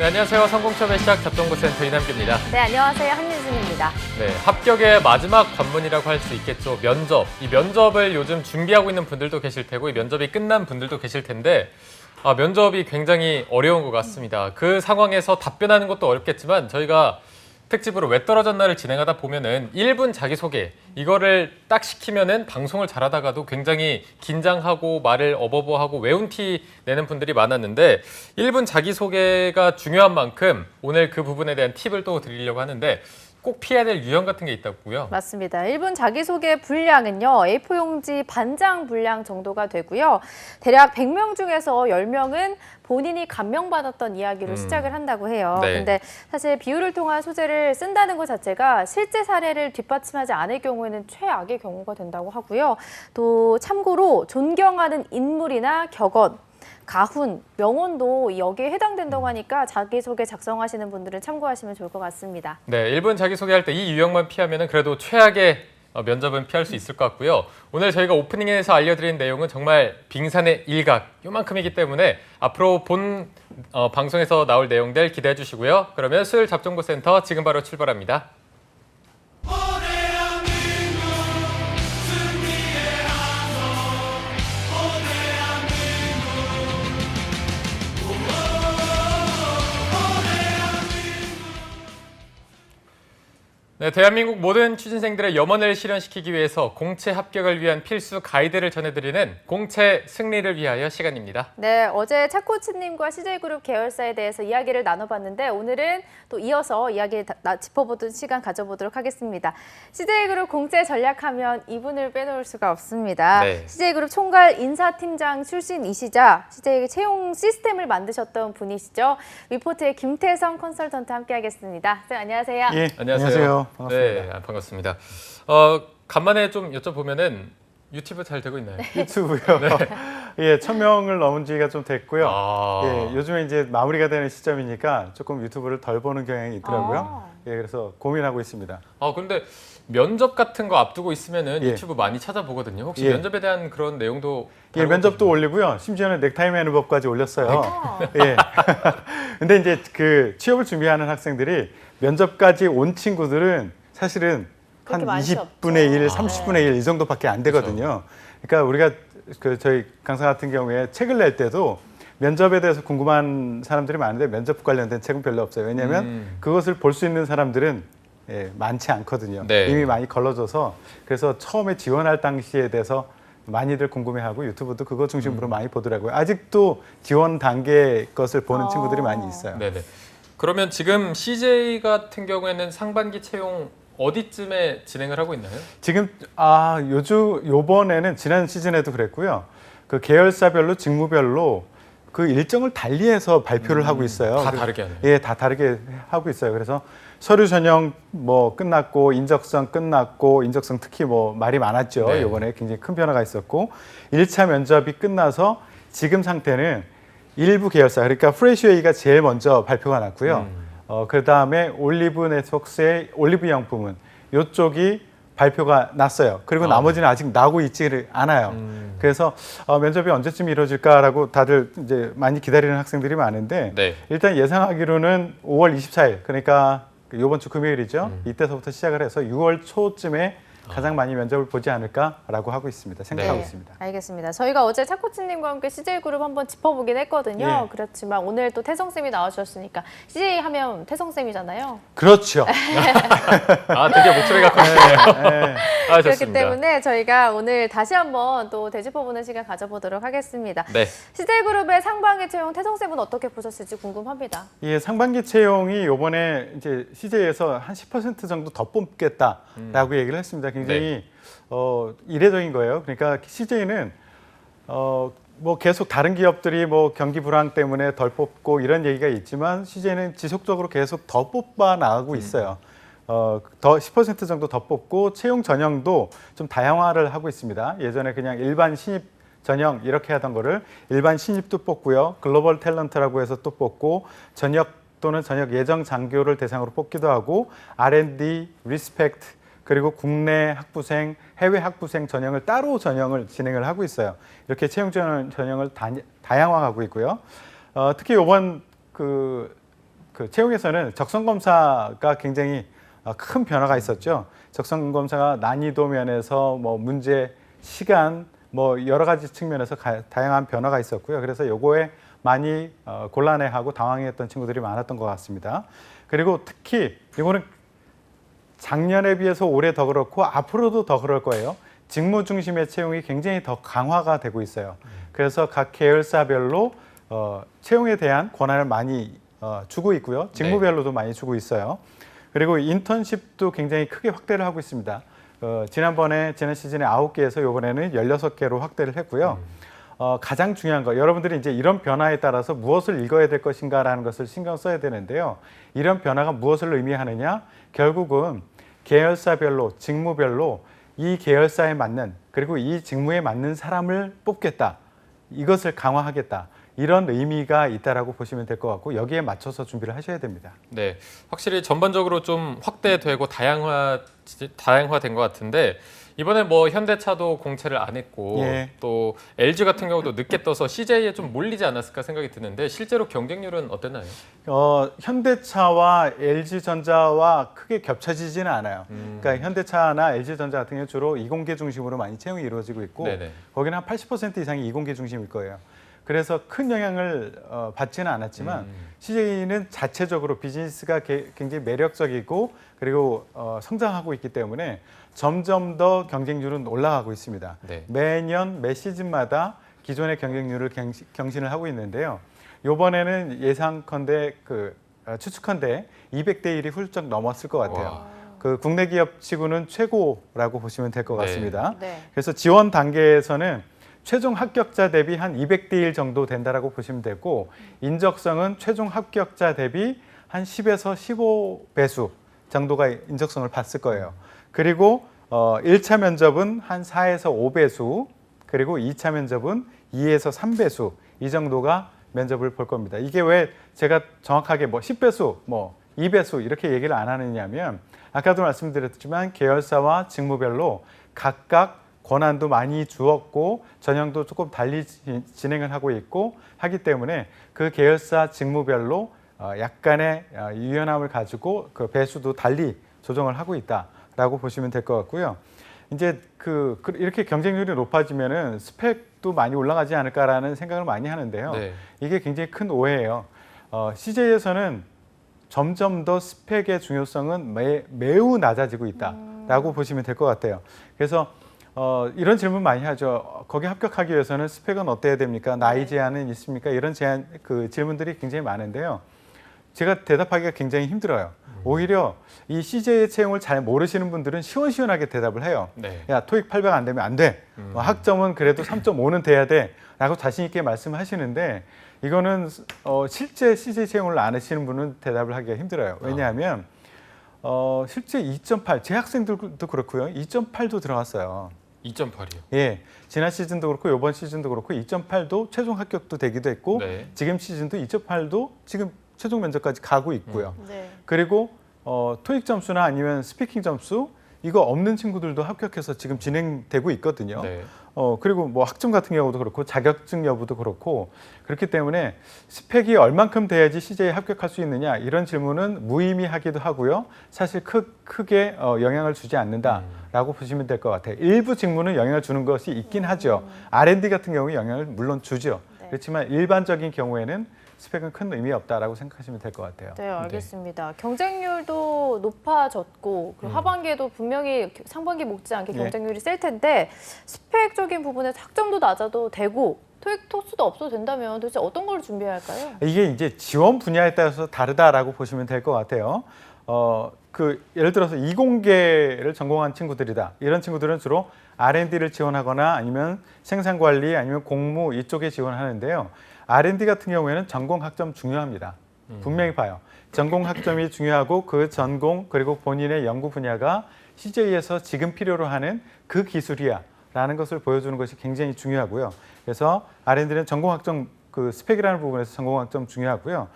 네, 안녕하세요. 성공처음의 시작 접종부센터 이남규입니다. 네, 안녕하세요. 한유진입니다. 네, 합격의 마지막 관문이라고 할 수 있겠죠. 면접. 이 면접을 요즘 준비하고 있는 분들도 계실 테고 이 면접이 끝난 분들도 계실 텐데 면접이 굉장히 어려운 것 같습니다. 그 상황에서 답변하는 것도 어렵겠지만 저희가 특집으로 왜 떨어졌나를 진행하다 보면은 1분 자기소개 이거를 딱 시키면은 방송을 잘하다가도 굉장히 긴장하고 말을 어버버하고 외운 티 내는 분들이 많았는데 1분 자기소개가 중요한 만큼 오늘 그 부분에 대한 팁을 또 드리려고 하는데 꼭 피해야 될 유형 같은 게 있다고요? 맞습니다. 1분 자기소개 분량은요. A4용지 반장 분량 정도가 되고요. 대략 100명 중에서 10명은 본인이 감명받았던 이야기로 시작을 한다고 해요. 네. 근데 사실 비유를 통한 소재를 쓴다는 것 자체가 실제 사례를 뒷받침하지 않을 경우에는 최악의 경우가 된다고 하고요. 또 참고로 존경하는 인물이나 격언, 가훈, 명언도 여기에 해당된다고 하니까 자기소개 작성하시는 분들은 참고하시면 좋을 것 같습니다. 네, 1분 자기소개할 때 이 유형만 피하면은 그래도 최악의 면접은 피할 수 있을 것 같고요. 오늘 저희가 오프닝에서 알려드린 내용은 정말 빙산의 일각, 요만큼이기 때문에 앞으로 본 방송에서 나올 내용들 기대해 주시고요. 그러면 수요일 접종부센터 지금 바로 출발합니다. 네, 대한민국 모든 취준생들의 염원을 실현시키기 위해서 공채 합격을 위한 필수 가이드를 전해드리는 공채 승리를 위하여 시간입니다. 네, 어제 차코치님과 CJ그룹 계열사에 대해서 이야기를 나눠봤는데 오늘은 또 이어서 이야기 짚어보던 시간 가져보도록 하겠습니다. CJ그룹 공채 전략하면 이분을 빼놓을 수가 없습니다. 네. CJ그룹 총괄 인사팀장 출신이시자 CJ 채용 시스템을 만드셨던 분이시죠. 위포트의 김태성 컨설턴트 함께하겠습니다. 선 안녕하세요. 예, 안녕하세요. 반갑습니다. 네, 반갑습니다. 간만에 좀 여쭤보면은 유튜브 잘 되고 있나요? 유튜브요. 예, 1000명을 넘은 지가 좀 됐고요. 예, 요즘에 이제 마무리가 되는 시점이니까 조금 유튜브를 덜 보는 경향이 있더라고요. 예, 그래서 고민하고 있습니다. 그런데 면접 같은 거 앞두고 있으면은 예. 유튜브 많이 찾아보거든요. 혹시 예. 면접에 대한 그런 내용도 예, 면접도 올리고요. 심지어는 넥타이 매는 법까지 올렸어요. 예. 근데 이제 그 취업을 준비하는 학생들이 면접까지 온 친구들은 사실은 한 그렇게 많지 20분의 1, 없죠. 30분의 1 이 정도밖에 안 되거든요. 그러니까 우리가 그 저희 강사 같은 경우에 책을 낼 때도 면접에 대해서 궁금한 사람들이 많은데 면접 관련된 책은 별로 없어요. 왜냐하면 그것을 볼 수 있는 사람들은 많지 않거든요. 네. 이미 많이 걸러져서 그래서 처음에 지원할 당시에 대해서 많이들 궁금해하고 유튜브도 그거 중심으로 많이 보더라고요. 아직도 지원 단계 것을 보는 친구들이 많이 있어요. 네네. 그러면 지금 CJ 같은 경우에는 상반기 채용 어디쯤에 진행을 하고 있나요? 지금 요번에는 지난 시즌에도 그랬고요. 그 계열사별로 직무별로 그 일정을 달리해서 발표를 하게 있어요. 다 다르게 하네요. 예, 다 다르게 하고 있어요. 그래서 서류 전형 뭐 끝났고 인적성 끝났고 인적성 특히 뭐 말이 많았죠. 네. 요번에 굉장히 큰 변화가 있었고 1차 면접이 끝나서 지금 상태는 일부 계열사 그러니까 프레시웨이가 제일 먼저 발표가 났고요. 그다음에 올리브 네트워크스의 올리브영 부문 이쪽이 발표가 났어요. 그리고 나머지는 아직 나고 있지를 않아요. 그래서 면접이 언제쯤 이루어질까라고 다들 이제 많이 기다리는 학생들이 많은데 네. 일단 예상하기로는 5월 24일 그러니까 이번 주 금요일이죠. 이때서부터 시작을 해서 6월 초쯤에 가장 많이 면접을 보지 않을까라고 하고 있습니다. 생각하고 네, 있습니다. 알겠습니다. 저희가 어제 차코치님과 함께 CJ그룹 한번 짚어보긴 했거든요. 예. 그렇지만 오늘 또 태성쌤이 나와주셨으니까 CJ 하면 태성쌤이잖아요. 그렇죠. 되게 목소리가 커지네요. 네. 그렇기 좋습니다. 때문에 저희가 오늘 다시 한번 또 되짚어보는 시간 가져보도록 하겠습니다. 네. CJ그룹의 상반기 채용 태성쌤은 어떻게 보셨을지 궁금합니다. 예, 상반기 채용이 이번에 이제 CJ에서 한 10% 정도 더 뽑겠다라고 얘기를 했습니다. 굉장히 이례적인 거예요. 그러니까 CJ는 뭐 계속 다른 기업들이 뭐 경기 불황 때문에 덜 뽑고 이런 얘기가 있지만 CJ는 지속적으로 계속 더 뽑아 나가고 있어요. 더 10% 정도 더 뽑고 채용 전형도 좀 다양화를 하고 있습니다. 예전에 그냥 일반 신입 전형 이렇게 하던 거를 일반 신입도 뽑고요. 글로벌 탤런트라고 해서 또 뽑고 전역 또는 전역 예정 장교를 대상으로 뽑기도 하고 R&D, 리스펙트 그리고 국내 학부생, 해외 학부생 전형을 따로 전형을 진행을 하고 있어요. 이렇게 채용 전형을 다양화하고 있고요. 특히 이번 그 그 채용에서는 적성 검사가 굉장히 큰 변화가 있었죠. 적성 검사가 난이도 면에서 뭐 문제, 시간, 뭐 여러 가지 측면에서 다양한 변화가 있었고요. 그래서 요거에 많이 곤란해하고 당황했던 친구들이 많았던 것 같습니다. 그리고 특히 이거는 작년에 비해서 올해 더 그렇고 앞으로도 더 그럴 거예요. 직무 중심의 채용이 굉장히 더 강화가 되고 있어요. 그래서 각 계열사별로 채용에 대한 권한을 많이 주고 있고요. 직무별로도 많이 주고 있어요. 그리고 인턴십도 굉장히 크게 확대를 하고 있습니다. 지난 시즌에 9개에서 이번에는 16개로 확대를 했고요. 가장 중요한 거, 여러분들이 이제 이런 변화에 따라서 무엇을 읽어야 될 것인가라는 것을 신경 써야 되는데요. 이런 변화가 무엇을 의미하느냐? 결국은 계열사별로, 직무별로 이 계열사에 맞는, 그리고 이 직무에 맞는 사람을 뽑겠다. 이것을 강화하겠다. 이런 의미가 있다라고 보시면 될 것 같고, 여기에 맞춰서 준비를 하셔야 됩니다. 네, 확실히 전반적으로 좀 확대되고 다양화된 것 같은데, 이번에 뭐 현대차도 공채를 안 했고 예. 또 LG 같은 경우도 늦게 떠서 CJ에 좀 몰리지 않았을까 생각이 드는데, 실제로 경쟁률은 어땠나요? 현대차와 LG전자와 크게 겹쳐지지는 않아요. 그러니까 현대차나 LG전자 같은 경우 주로 이공계 중심으로 많이 채용이 이루어지고 있고, 네네. 거기는 한 80% 이상이 이공계 중심일 거예요. 그래서 큰 영향을 받지는 않았지만 CJ는 자체적으로 비즈니스가 굉장히 매력적이고, 그리고 성장하고 있기 때문에 점점 더 경쟁률은 올라가고 있습니다. 네. 매년 매 시즌마다 기존의 경쟁률을 경신을 하고 있는데요. 이번에는 예상컨대 추측컨대 200대 1이 훌쩍 넘었을 것 같아요. 와. 그 국내 기업 치고는 최고라고 보시면 될 것 네. 같습니다. 네. 그래서 지원 단계에서는 최종 합격자 대비 한 200대 1 정도 된다라고 보시면 되고, 인적성은 최종 합격자 대비 한 10에서 15배수 정도가 인적성을 봤을 거예요. 그리고 1차 면접은 한 4에서 5배수, 그리고 2차 면접은 2에서 3배수 이 정도가 면접을 볼 겁니다. 이게 왜 제가 정확하게 뭐 10배수, 뭐 2배수 이렇게 얘기를 안 하느냐면, 아까도 말씀드렸지만 계열사와 직무별로 각각 권한도 많이 주었고 전형도 조금 달리 진행을 하고 있고 하기 때문에 그 계열사 직무별로 약간의 유연함을 가지고 그 배수도 달리 조정을 하고 있다라고 보시면 될 것 같고요. 이제 이렇게 경쟁률이 높아지면은 스펙도 많이 올라가지 않을까라는 생각을 많이 하는데요. 네. 이게 굉장히 큰 오해예요. CJ에서는 점점 더 스펙의 중요성은 매우 낮아지고 있다라고 보시면 될 것 같아요. 그래서 이런 질문 많이 하죠. 거기 합격하기 위해서는 스펙은 어때야 됩니까? 나이 제한은 있습니까? 이런 질문들이 굉장히 많은데요. 제가 대답하기가 굉장히 힘들어요. 오히려 이 CJ 채용을 잘 모르시는 분들은 시원시원하게 대답을 해요. 네. 야, 토익 800 안 되면 안 돼. 학점은 그래도 3.5는 돼야 돼. 라고 자신 있게 말씀하시는데, 이거는 실제 CJ 채용을 안 하시는 분은 대답을 하기가 힘들어요. 왜냐하면 실제 2.8, 제 학생들도 그렇고요. 2.8도 들어갔어요. 2.8이요. 예, 지난 시즌도 그렇고 이번 시즌도 그렇고 2.8도 최종 합격도 되기도 했고, 네. 지금 시즌도 2.8도 지금 최종 면접까지 가고 있고요. 네. 그리고 토익 점수나 아니면 스피킹 점수 이거 없는 친구들도 합격해서 지금 진행되고 있거든요. 네. 그리고 뭐 학점 같은 경우도 그렇고 자격증 여부도 그렇고, 그렇기 때문에 스펙이 얼만큼 돼야지 CJ에 합격할 수 있느냐, 이런 질문은 무의미하기도 하고요. 사실 크게 영향을 주지 않는다라고 보시면 될 것 같아요. 일부 직무는 영향을 주는 것이 있긴 하죠. R&D 같은 경우에 영향을 물론 주죠. 네. 그렇지만 일반적인 경우에는 스펙은 큰 의미 없다라고 생각하시면 될 것 같아요. 네, 알겠습니다. 경쟁률도 높아졌고, 그리고 하반기에도 분명히 상반기 못지않게 네. 경쟁률이 셀 텐데, 스펙적인 부분에서 학점도 낮아도 되고 토익 토스도 없어도 된다면 도대체 어떤 걸 준비해야 할까요? 이게 이제 지원 분야에 따라서 다르다라고 보시면 될 것 같아요. 예를 들어서 이공계를 전공한 친구들이다. 이런 친구들은 주로 R&D를 지원하거나 아니면 생산관리 아니면 공무 이쪽에 지원하는데요. R&D 같은 경우에는 전공 학점 중요합니다. 분명히 봐요. 전공 학점이 중요하고 그 전공 그리고 본인의 연구 분야가 CJ에서 지금 필요로 하는 그 기술이야 라는 것을 보여주는 것이 굉장히 중요하고요. 그래서 R&D는 전공 학점 스펙이라는 부분에서 전공 학점 중요하고요.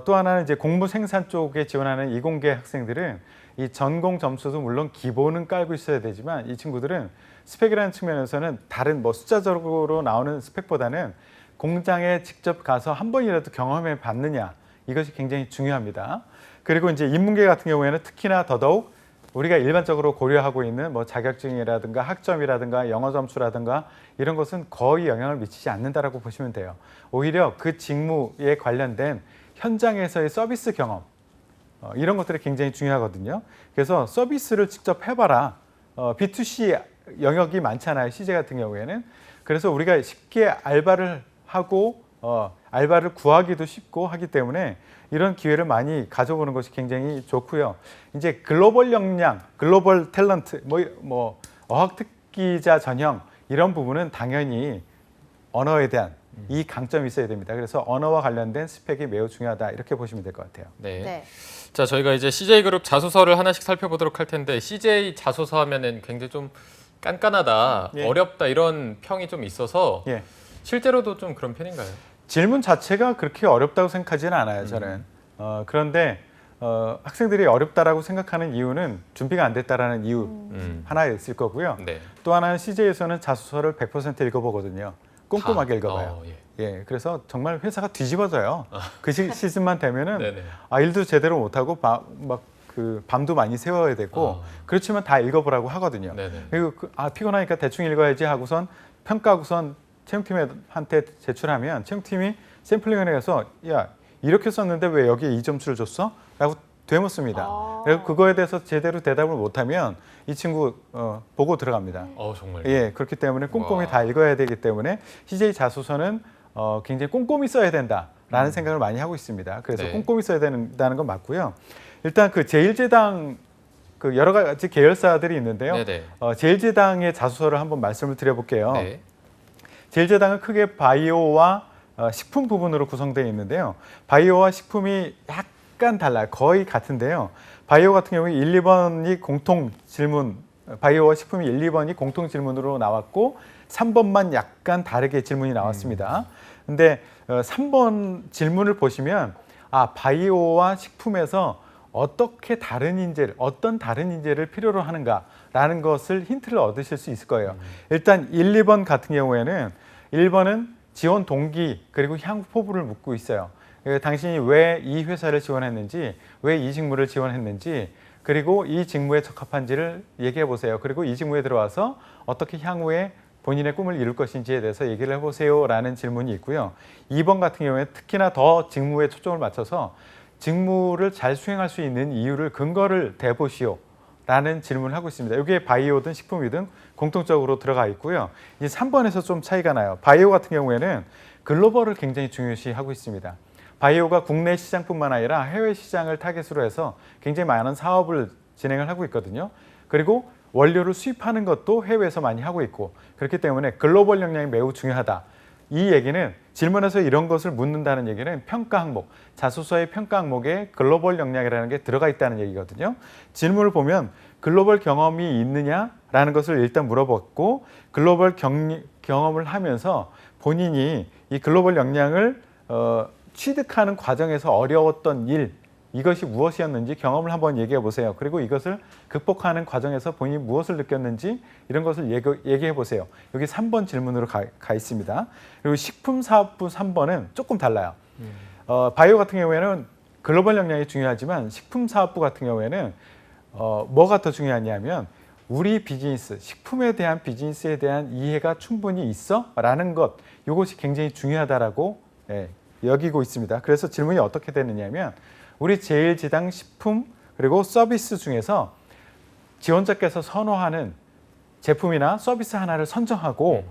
또 하나는 이제 공무 생산 쪽에 지원하는 이공계 학생들은 이 전공 점수도 물론 기본은 깔고 있어야 되지만, 이 친구들은 스펙이라는 측면에서는 다른 숫자적으로 나오는 스펙보다는 공장에 직접 가서 한 번이라도 경험해 봤느냐, 이것이 굉장히 중요합니다. 그리고 이제 인문계 같은 경우에는 특히나 더더욱 우리가 일반적으로 고려하고 있는 뭐 자격증이라든가 학점이라든가 영어 점수라든가 이런 것은 거의 영향을 미치지 않는다라고 보시면 돼요. 오히려 그 직무에 관련된 현장에서의 서비스 경험 이런 것들이 굉장히 중요하거든요. 그래서 서비스를 직접 해봐라. B2C 영역이 많잖아요. CJ 같은 경우에는. 그래서 우리가 쉽게 알바를 하고 알바를 구하기도 쉽고 하기 때문에 이런 기회를 많이 가져보는 것이 굉장히 좋고요. 이제 글로벌 역량, 글로벌 탤런트, 뭐 어학 특기자 전형 이런 부분은 당연히 언어에 대한 이 강점이 있어야 됩니다. 그래서 언어와 관련된 스펙이 매우 중요하다 이렇게 보시면 될 것 같아요. 네. 네. 자, 저희가 이제 CJ그룹 자소서를 하나씩 살펴보도록 할 텐데 CJ 자소서 하면은 굉장히 좀 깐깐하다, 예. 어렵다 이런 평이 좀 있어서 예. 실제로도 좀 그런 편인가요? 질문 자체가 그렇게 어렵다고 생각하지는 않아요, 저는. 그런데 학생들이 어렵다라고 생각하는 이유는 준비가 안 됐다라는 이유 하나 있을 거고요. 네. 또 하나는 CJ에서는 자소서를 100% 읽어보거든요. 꼼꼼하게 읽어봐요. 예. 예, 그래서 정말 회사가 뒤집어져요. 그 시즌만 되면은 네네. 일도 제대로 못하고 그 밤도 많이 세워야 되고 그렇지만 다 읽어보라고 하거든요. 네네. 그리고 피곤하니까 대충 읽어야지 하고선 평가하고선 채용팀한테 제출하면 채용팀이 샘플링을 해서 야 이렇게 썼는데 왜 여기에 이 점수를 줬어? 라고 되묻습니다. 그리고 그거에 대해서 제대로 대답을 못하면 이 친구 보고 들어갑니다. 정말. 예, 그렇기 때문에 꼼꼼히 와. 다 읽어야 되기 때문에 CJ 자소서는 굉장히 꼼꼼히 써야 된다라는 생각을 많이 하고 있습니다. 그래서 네. 꼼꼼히 써야 된다는 건 맞고요. 일단 그 제1제당 그 여러 가지 계열사들이 있는데요. 네네. 제1제당의 자소서를 한번 말씀을 드려볼게요. 네. 제1제당은 크게 바이오와 식품 부분으로 구성되어 있는데요. 바이오와 식품이 약간 달라요. 거의 같은데요. 바이오 같은 경우에 1, 2번이 공통 질문, 바이오와 식품이 1, 2번이 공통 질문으로 나왔고 3번만 약간 다르게 질문이 나왔습니다. 근데 3번 질문을 보시면 바이오와 식품에서 어떤 다른 인재를 필요로 하는가라는 것을 힌트를 얻으실 수 있을 거예요. 일단 1, 2번 같은 경우에는 1번은 지원 동기 그리고 향후 포부를 묻고 있어요. 당신이 왜 이 회사를 지원했는지, 왜 이 직무를 지원했는지, 그리고 이 직무에 적합한지를 얘기해 보세요. 그리고 이 직무에 들어와서 어떻게 향후에 본인의 꿈을 이룰 것인지에 대해서 얘기를 해보세요 라는 질문이 있고요. 2번 같은 경우에 특히나 더 직무에 초점을 맞춰서 직무를 잘 수행할 수 있는 이유를 근거를 대보시오 라는 질문을 하고 있습니다. 여기에 바이오든 식품이든 공통적으로 들어가 있고요. 이제 3번에서 좀 차이가 나요. 바이오 같은 경우에는 글로벌을 굉장히 중요시하고 있습니다. 바이오가 국내 시장뿐만 아니라 해외 시장을 타겟으로 해서 굉장히 많은 사업을 진행을 하고 있거든요. 그리고 원료를 수입하는 것도 해외에서 많이 하고 있고 그렇기 때문에 글로벌 역량이 매우 중요하다. 이 얘기는 질문에서 이런 것을 묻는다는 얘기는 평가 항목, 자소서의 평가 항목에 글로벌 역량이라는 게 들어가 있다는 얘기거든요. 질문을 보면 글로벌 경험이 있느냐라는 것을 일단 물어봤고 글로벌 경험을 하면서 본인이 이 글로벌 역량을 취득하는 과정에서 어려웠던 일, 이것이 무엇이었는지 경험을 한번 얘기해 보세요. 그리고 이것을 극복하는 과정에서 본인이 무엇을 느꼈는지 이런 것을 얘기해 보세요. 여기 3번 질문으로 가 있습니다. 그리고 식품사업부 3번은 조금 달라요. 바이오 같은 경우에는 글로벌 역량이 중요하지만 식품사업부 같은 경우에는 뭐가 더 중요하냐면 우리 비즈니스, 식품에 대한 비즈니스에 대한 이해가 충분히 있어? 라는 것, 이것이 굉장히 중요하다라고 여기고 있습니다. 그래서 질문이 어떻게 되느냐면 우리 제1지당 식품 그리고 서비스 중에서 지원자께서 선호하는 제품이나 서비스 하나를 선정하고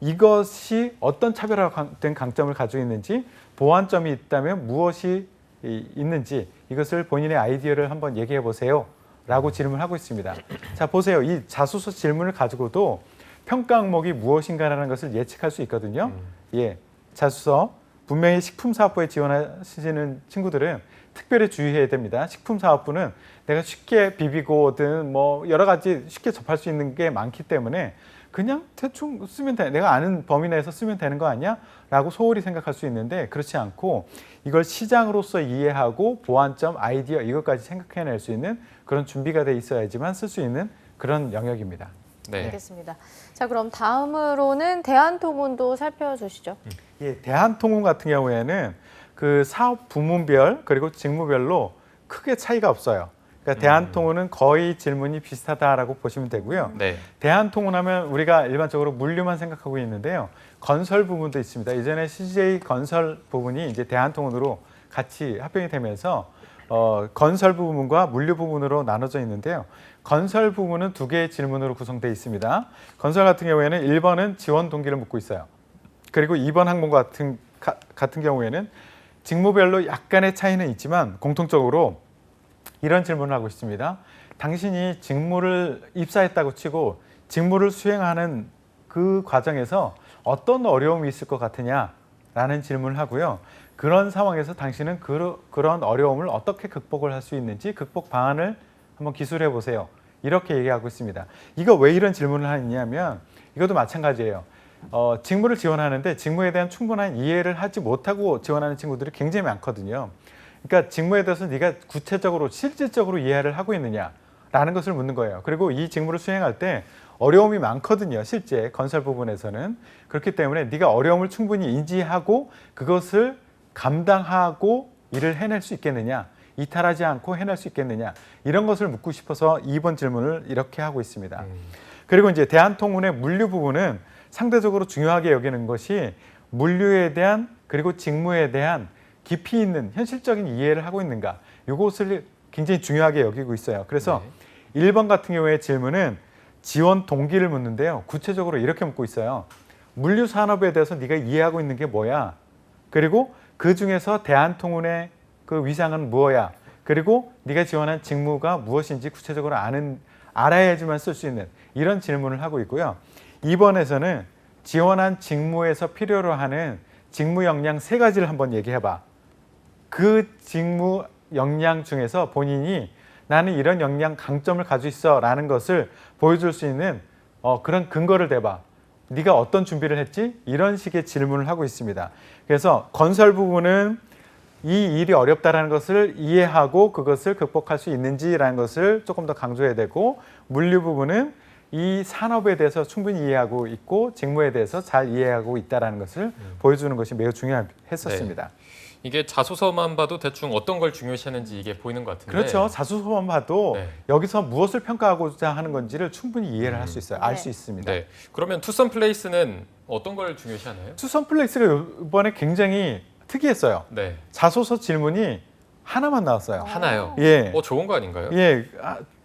이것이 어떤 차별화된 강점을 가지고 있는지 보완점이 있다면 무엇이 있는지 이것을 본인의 아이디어를 한번 얘기해 보세요 라고 질문하고 있습니다. 자 보세요. 이 자소서 질문을 가지고도 평가 항목이 무엇인가라는 것을 예측할 수 있거든요. 예, 자소서 분명히 식품사업부에 지원하시는 친구들은 특별히 주의해야 됩니다. 식품사업부는 내가 쉽게 비비고든 뭐 여러 가지 쉽게 접할 수 있는 게 많기 때문에 그냥 대충 쓰면 돼. 내가 아는 범위 내에서 쓰면 되는 거 아니야? 라고 소홀히 생각할 수 있는데 그렇지 않고 이걸 시장으로서 이해하고 보완점, 아이디어 이것까지 생각해낼 수 있는 그런 준비가 돼 있어야지만 쓸 수 있는 그런 영역입니다. 네. 알겠습니다. 자, 그럼 다음으로는 대한통운도 살펴주시죠. 예, 대한통운 같은 경우에는 그 사업 부문별 그리고 직무별로 크게 차이가 없어요. 그러니까 대한통운은 거의 질문이 비슷하다라고 보시면 되고요. 네. 대한통운 하면 우리가 일반적으로 물류만 생각하고 있는데요. 건설 부분도 있습니다. 이전에 CJ 건설 부분이 이제 대한통운으로 같이 합병이 되면서 건설 부문과 물류 부문으로 나눠져 있는데요. 건설 부문은 두 개의 질문으로 구성되어 있습니다. 건설 같은 경우에는 1번은 지원 동기를 묻고 있어요. 그리고 2번 항목 같은 경우에는 직무별로 약간의 차이는 있지만 공통적으로 이런 질문을 하고 있습니다. 당신이 직무를 입사했다고 치고 직무를 수행하는 그 과정에서 어떤 어려움이 있을 것 같으냐라는 질문을 하고요. 그런 상황에서 당신은 그런 어려움을 어떻게 극복을 할 수 있는지 극복 방안을 한번 기술해 보세요. 이렇게 얘기하고 있습니다. 이거 왜 이런 질문을 하느냐면 이것도 마찬가지예요. 직무를 지원하는데 직무에 대한 충분한 이해를 하지 못하고 지원하는 친구들이 굉장히 많거든요. 그러니까 직무에 대해서 네가 구체적으로 실질적으로 이해를 하고 있느냐라는 것을 묻는 거예요. 그리고 이 직무를 수행할 때 어려움이 많거든요. 실제 건설 부분에서는. 그렇기 때문에 네가 어려움을 충분히 인지하고 그것을 감당하고 일을 해낼 수 있겠느냐, 이탈하지 않고 해낼 수 있겠느냐, 이런 것을 묻고 싶어서 2번 질문을 이렇게 하고 있습니다. 그리고 이제 대한통운의 물류 부분은 상대적으로 중요하게 여기는 것이 물류에 대한 그리고 직무에 대한 깊이 있는 현실적인 이해를 하고 있는가, 이것을 굉장히 중요하게 여기고 있어요. 그래서 1번 같은 경우에 질문은 지원 동기를 묻는데요. 구체적으로 이렇게 묻고 있어요. 물류 산업에 대해서 네가 이해하고 있는 게 뭐야? 그리고 그 중에서 대한통운의 그 위상은 무엇이야? 그리고 네가 지원한 직무가 무엇인지 구체적으로 알아야지만 쓸 수 있는 이런 질문을 하고 있고요. 2번에서는 지원한 직무에서 필요로 하는 직무 역량 3가지를 한번 얘기해봐. 그 직무 역량 중에서 본인이 나는 이런 역량 강점을 가지고 있어 라는 것을 보여줄 수 있는 그런 근거를 대봐. 네가 어떤 준비를 했지? 이런 식의 질문을 하고 있습니다. 그래서 건설 부분은 이 일이 어렵다라는 것을 이해하고 그것을 극복할 수 있는지라는 것을 조금 더 강조해야 되고, 물류 부분은 이 산업에 대해서 충분히 이해하고 있고 직무에 대해서 잘 이해하고 있다는 것을 보여주는 것이 매우 중요했었습니다. 네. 이게 자소서만 봐도 대충 어떤 걸 중요시하는지 이게 보이는 것 같은데. 그렇죠. 자소서만 봐도 네. 여기서 무엇을 평가하고자 하는 건지를 충분히 이해를 할 수 있어요. 알 네. 수 있습니다. 네. 그러면 투썸 플레이스는 어떤 걸 중요시하나요? 투썸 플레이스가 이번에 굉장히 특이했어요. 네. 자소서 질문이 하나만 나왔어요. 하나요. 예. 좋은 거 아닌가요? 예.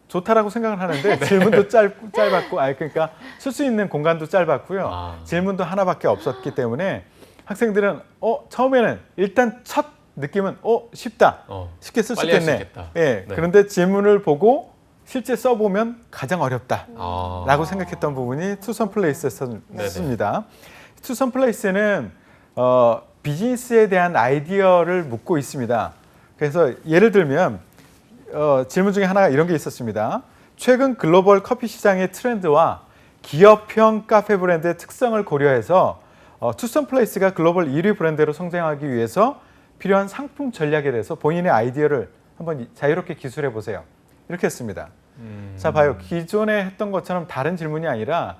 좋다라고 생각을 하는데 질문도 짧았고, 그러니까 쓸 수 있는 공간도 짧았고요. 질문도 하나밖에 없었기 때문에 학생들은 처음에는 일단 첫 느낌은 쉽다. 쉽게 쓸 수 빨리 할수 있겠네. 있겠다. 예. 네. 그런데 질문을 보고 실제 써보면 가장 어렵다. 라고 생각했던 부분이 투썸 플레이스였습니다. 투썸 플레이스는 비즈니스에 대한 아이디어를 묻고 있습니다. 그래서 예를 들면 질문 중에 하나가 이런 게 있었습니다. 최근 글로벌 커피 시장의 트렌드와 기업형 카페 브랜드의 특성을 고려해서 투썸 플레이스가 글로벌 1위 브랜드로 성장하기 위해서 필요한 상품 전략에 대해서 본인의 아이디어를 한번 자유롭게 기술해 보세요. 이렇게 했습니다. 자, 봐요. 기존에 했던 것처럼 다른 질문이 아니라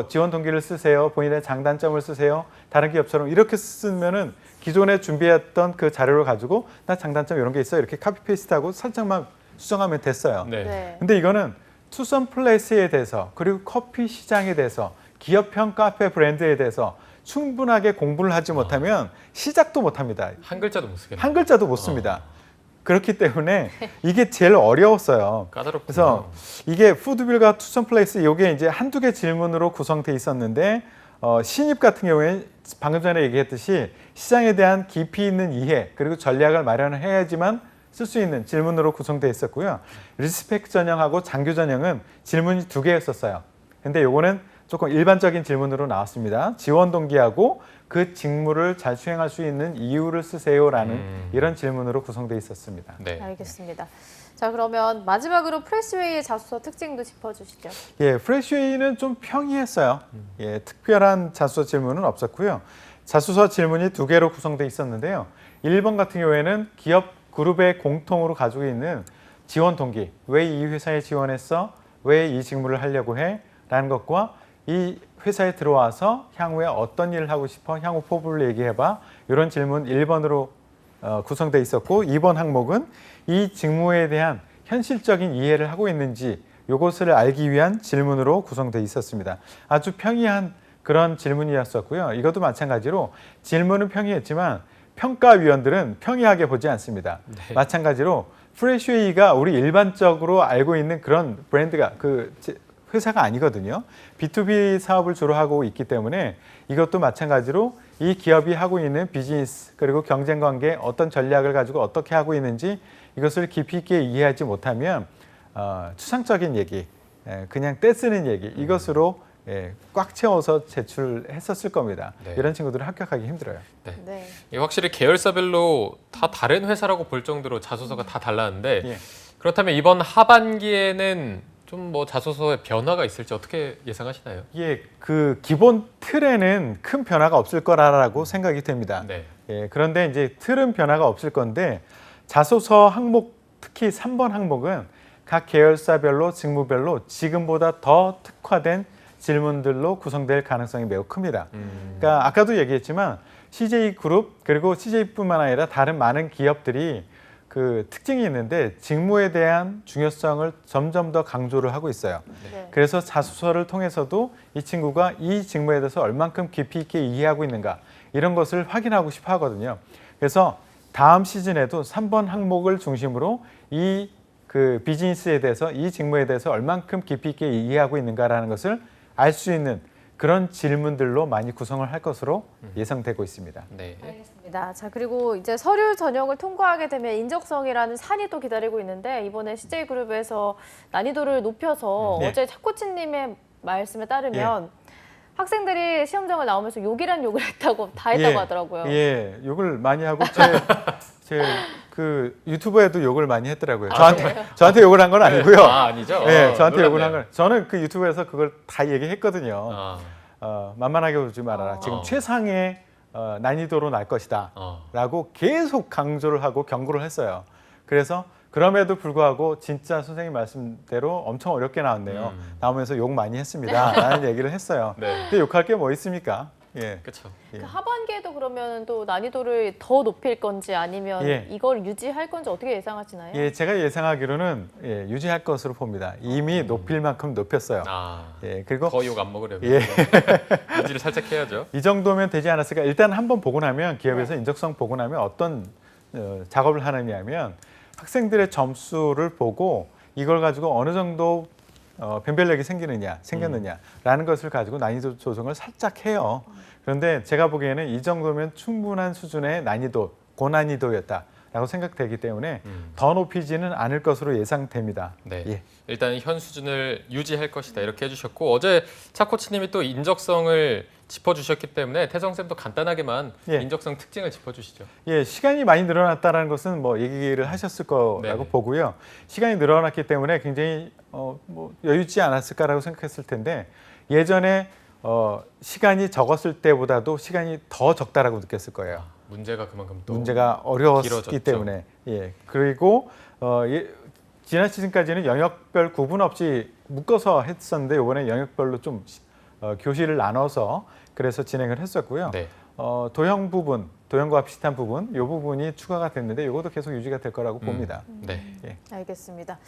지원 동기를 쓰세요. 본인의 장단점을 쓰세요. 다른 기업처럼 이렇게 쓰면은 기존에 준비했던 그 자료를 가지고 나 장단점 이런 게 있어요. 이렇게 카피 페이스트하고 살짝만 수정하면 됐어요. 네. 근데 이거는 투썸 플레이스에 대해서 그리고 커피 시장에 대해서 기업형 카페 브랜드에 대해서 충분하게 공부를 하지 못하면 시작도 못합니다. 한 글자도 못 쓰겠네요. 한 글자도 못 씁니다. 그렇기 때문에 이게 제일 어려웠어요. 까다롭군요. 그래서 이게 푸드빌과 투썸 플레이스 이게 이제 한두 개 질문으로 구성돼 있었는데 신입 같은 경우에 방금 전에 얘기했듯이 시장에 대한 깊이 있는 이해 그리고 전략을 마련을 해야지만 쓸 수 있는 질문으로 구성되어 있었고요. 리스펙 전형하고 장교 전형은 질문이 2개였었어요. 근데 요거는 조금 일반적인 질문으로 나왔습니다. 지원 동기하고 그 직무를 잘 수행할 수 있는 이유를 쓰세요라는 이런 질문으로 구성되어 있었습니다. 네. 알겠습니다. 자, 그러면 마지막으로 프레시웨이의 자소서 특징도 짚어주시죠. 예, 프레시웨이는 좀 평이했어요. 예, 특별한 자소서 질문은 없었고요. 자소서 질문이 2개로 구성되어 있었는데요. 1번 같은 경우에는 기업 그룹의 공통으로 가지고 있는 지원 동기, 왜 이 회사에 지원했어? 왜 이 직무를 하려고 해? 라는 것과 이 회사에 들어와서 향후에 어떤 일을 하고 싶어? 향후 포부를 얘기해봐. 이런 질문 1번으로 구성돼 있었고 2번 항목은 이 직무에 대한 현실적인 이해를 하고 있는지 이것을 알기 위한 질문으로 구성돼 있었습니다. 아주 평이한 그런 질문이었었고요. 이것도 마찬가지로 질문은 평이했지만 평가위원들은 평이하게 보지 않습니다. 네. 마찬가지로 프레시웨이가 우리 일반적으로 알고 있는 그런 브랜드가 회사가 아니거든요. B2B 사업을 주로 하고 있기 때문에 이것도 마찬가지로 이 기업이 하고 있는 비즈니스 그리고 경쟁 관계 어떤 전략을 가지고 어떻게 하고 있는지 이것을 깊이 있게 이해하지 못하면 추상적인 얘기, 그냥 떼쓰는 얘기 이것으로 꽉 채워서 제출했었을 겁니다. 네. 이런 친구들은 합격하기 힘들어요. 네. 이게 확실히 계열사별로 다 다른 회사라고 볼 정도로 자소서가 다 달랐는데 예. 그렇다면 이번 하반기에는 좀 뭐 자소서에 변화가 있을지 어떻게 예상하시나요? 예, 그 기본 틀에는 큰 변화가 없을 거라고 생각이 됩니다. 네. 예, 그런데 이제 틀은 변화가 없을 건데 자소서 항목 특히 3번 항목은 각 계열사별로 직무별로 지금보다 더 특화된 질문들로 구성될 가능성이 매우 큽니다. 그러니까 아까도 얘기했지만 CJ그룹 그리고 CJ뿐만 아니라 다른 많은 기업들이 그 특징이 있는데 직무에 대한 중요성을 점점 더 강조를 하고 있어요. 네. 그래서 자소서를 통해서도 이 친구가 이 직무에 대해서 얼만큼 깊이 있게 이해하고 있는가 이런 것을 확인하고 싶어 하거든요. 그래서 다음 시즌에도 3번 항목을 중심으로 이 그 비즈니스에 대해서 이 직무에 대해서 얼만큼 깊이 있게 이해하고 있는가라는 것을 알 수 있는 그런 질문들로 많이 구성을 할 것으로 예상되고 있습니다. 네. 알겠습니다. 자, 그리고 이제 서류 전형을 통과하게 되면 인적성이라는 산이 또 기다리고 있는데 이번에 CJ그룹에서 난이도를 높여서 네. 어제 차코치님의 말씀에 따르면 학생들이 시험장을 나오면서 욕이란 욕을 했다고 다 했다고 하더라고요. 예, 욕을 많이 하고 제 그 유튜브에도 욕을 많이 했더라고요. 저한테 욕을 한 건 아니고요. 아, 아니죠? 네, 저한테 욕을 놀랐네요. 한 건 저는 그 유튜브에서 그걸 다 얘기했거든요. 아, 만만하게 보지 말아라. 지금 최상의 난이도로 날 것이다. 라고 계속 강조를 하고 경고를 했어요. 그래서 그럼에도 불구하고 진짜 선생님 말씀대로 엄청 어렵게 나왔네요. 나오면서 욕 많이 했습니다. 라는 얘기를 했어요. 네. 근데 욕할 게 뭐 있습니까? 예. 그렇죠. 예. 그 하반기에도 그러면 또 난이도를 더 높일 건지 아니면 예. 이걸 유지할 건지 어떻게 예상하시나요? 예, 제가 예상하기로는 유지할 것으로 봅니다. 이미 높일 만큼 높였어요. 아, 예, 그리고 더 욕 안 먹으려면 예. 유지를 살짝 해야죠. 이 정도면 되지 않았을까? 일단 한번 보고 나면 기업에서 인적성 보고 나면 어떤 작업을 하느냐면 학생들의 점수를 보고 이걸 가지고 어느 정도 변별력이 생겼느냐라는 것을 가지고 난이도 조정을 살짝 해요. 그런데 제가 보기에는 이 정도면 충분한 수준의 난이도, 고난이도였다라고 생각되기 때문에 더 높이지는 않을 것으로 예상됩니다. 네. 예. 일단 현 수준을 유지할 것이다 이렇게 해주셨고 어제 차 코치님이 또 인적성을 짚어주셨기 때문에 태성쌤도 간단하게만 예. 인적성 특징을 짚어주시죠. 예, 시간이 많이 늘어났다는 것은 뭐 얘기를 하셨을 거라고 네네. 보고요. 시간이 늘어났기 때문에 굉장히 뭐 여유있지 않았을까라고 생각했을 텐데 예전에 시간이 적었을 때보다도 시간이 더 적다라고 느꼈을 거예요. 문제가 그만큼 또 문제가 어려웠기 길어졌죠. 때문에 그리고 지난 시즌까지는 영역별 구분 없이 묶어서 했었는데 이번에 영역별로 좀 교실을 나눠서 그래서 진행을 했었고요. 네. 도형 부분, 도형과 비슷한 부분, 이 부분이 추가가 됐는데 이것도 계속 유지가 될 거라고 봅니다. 네. 알겠습니다.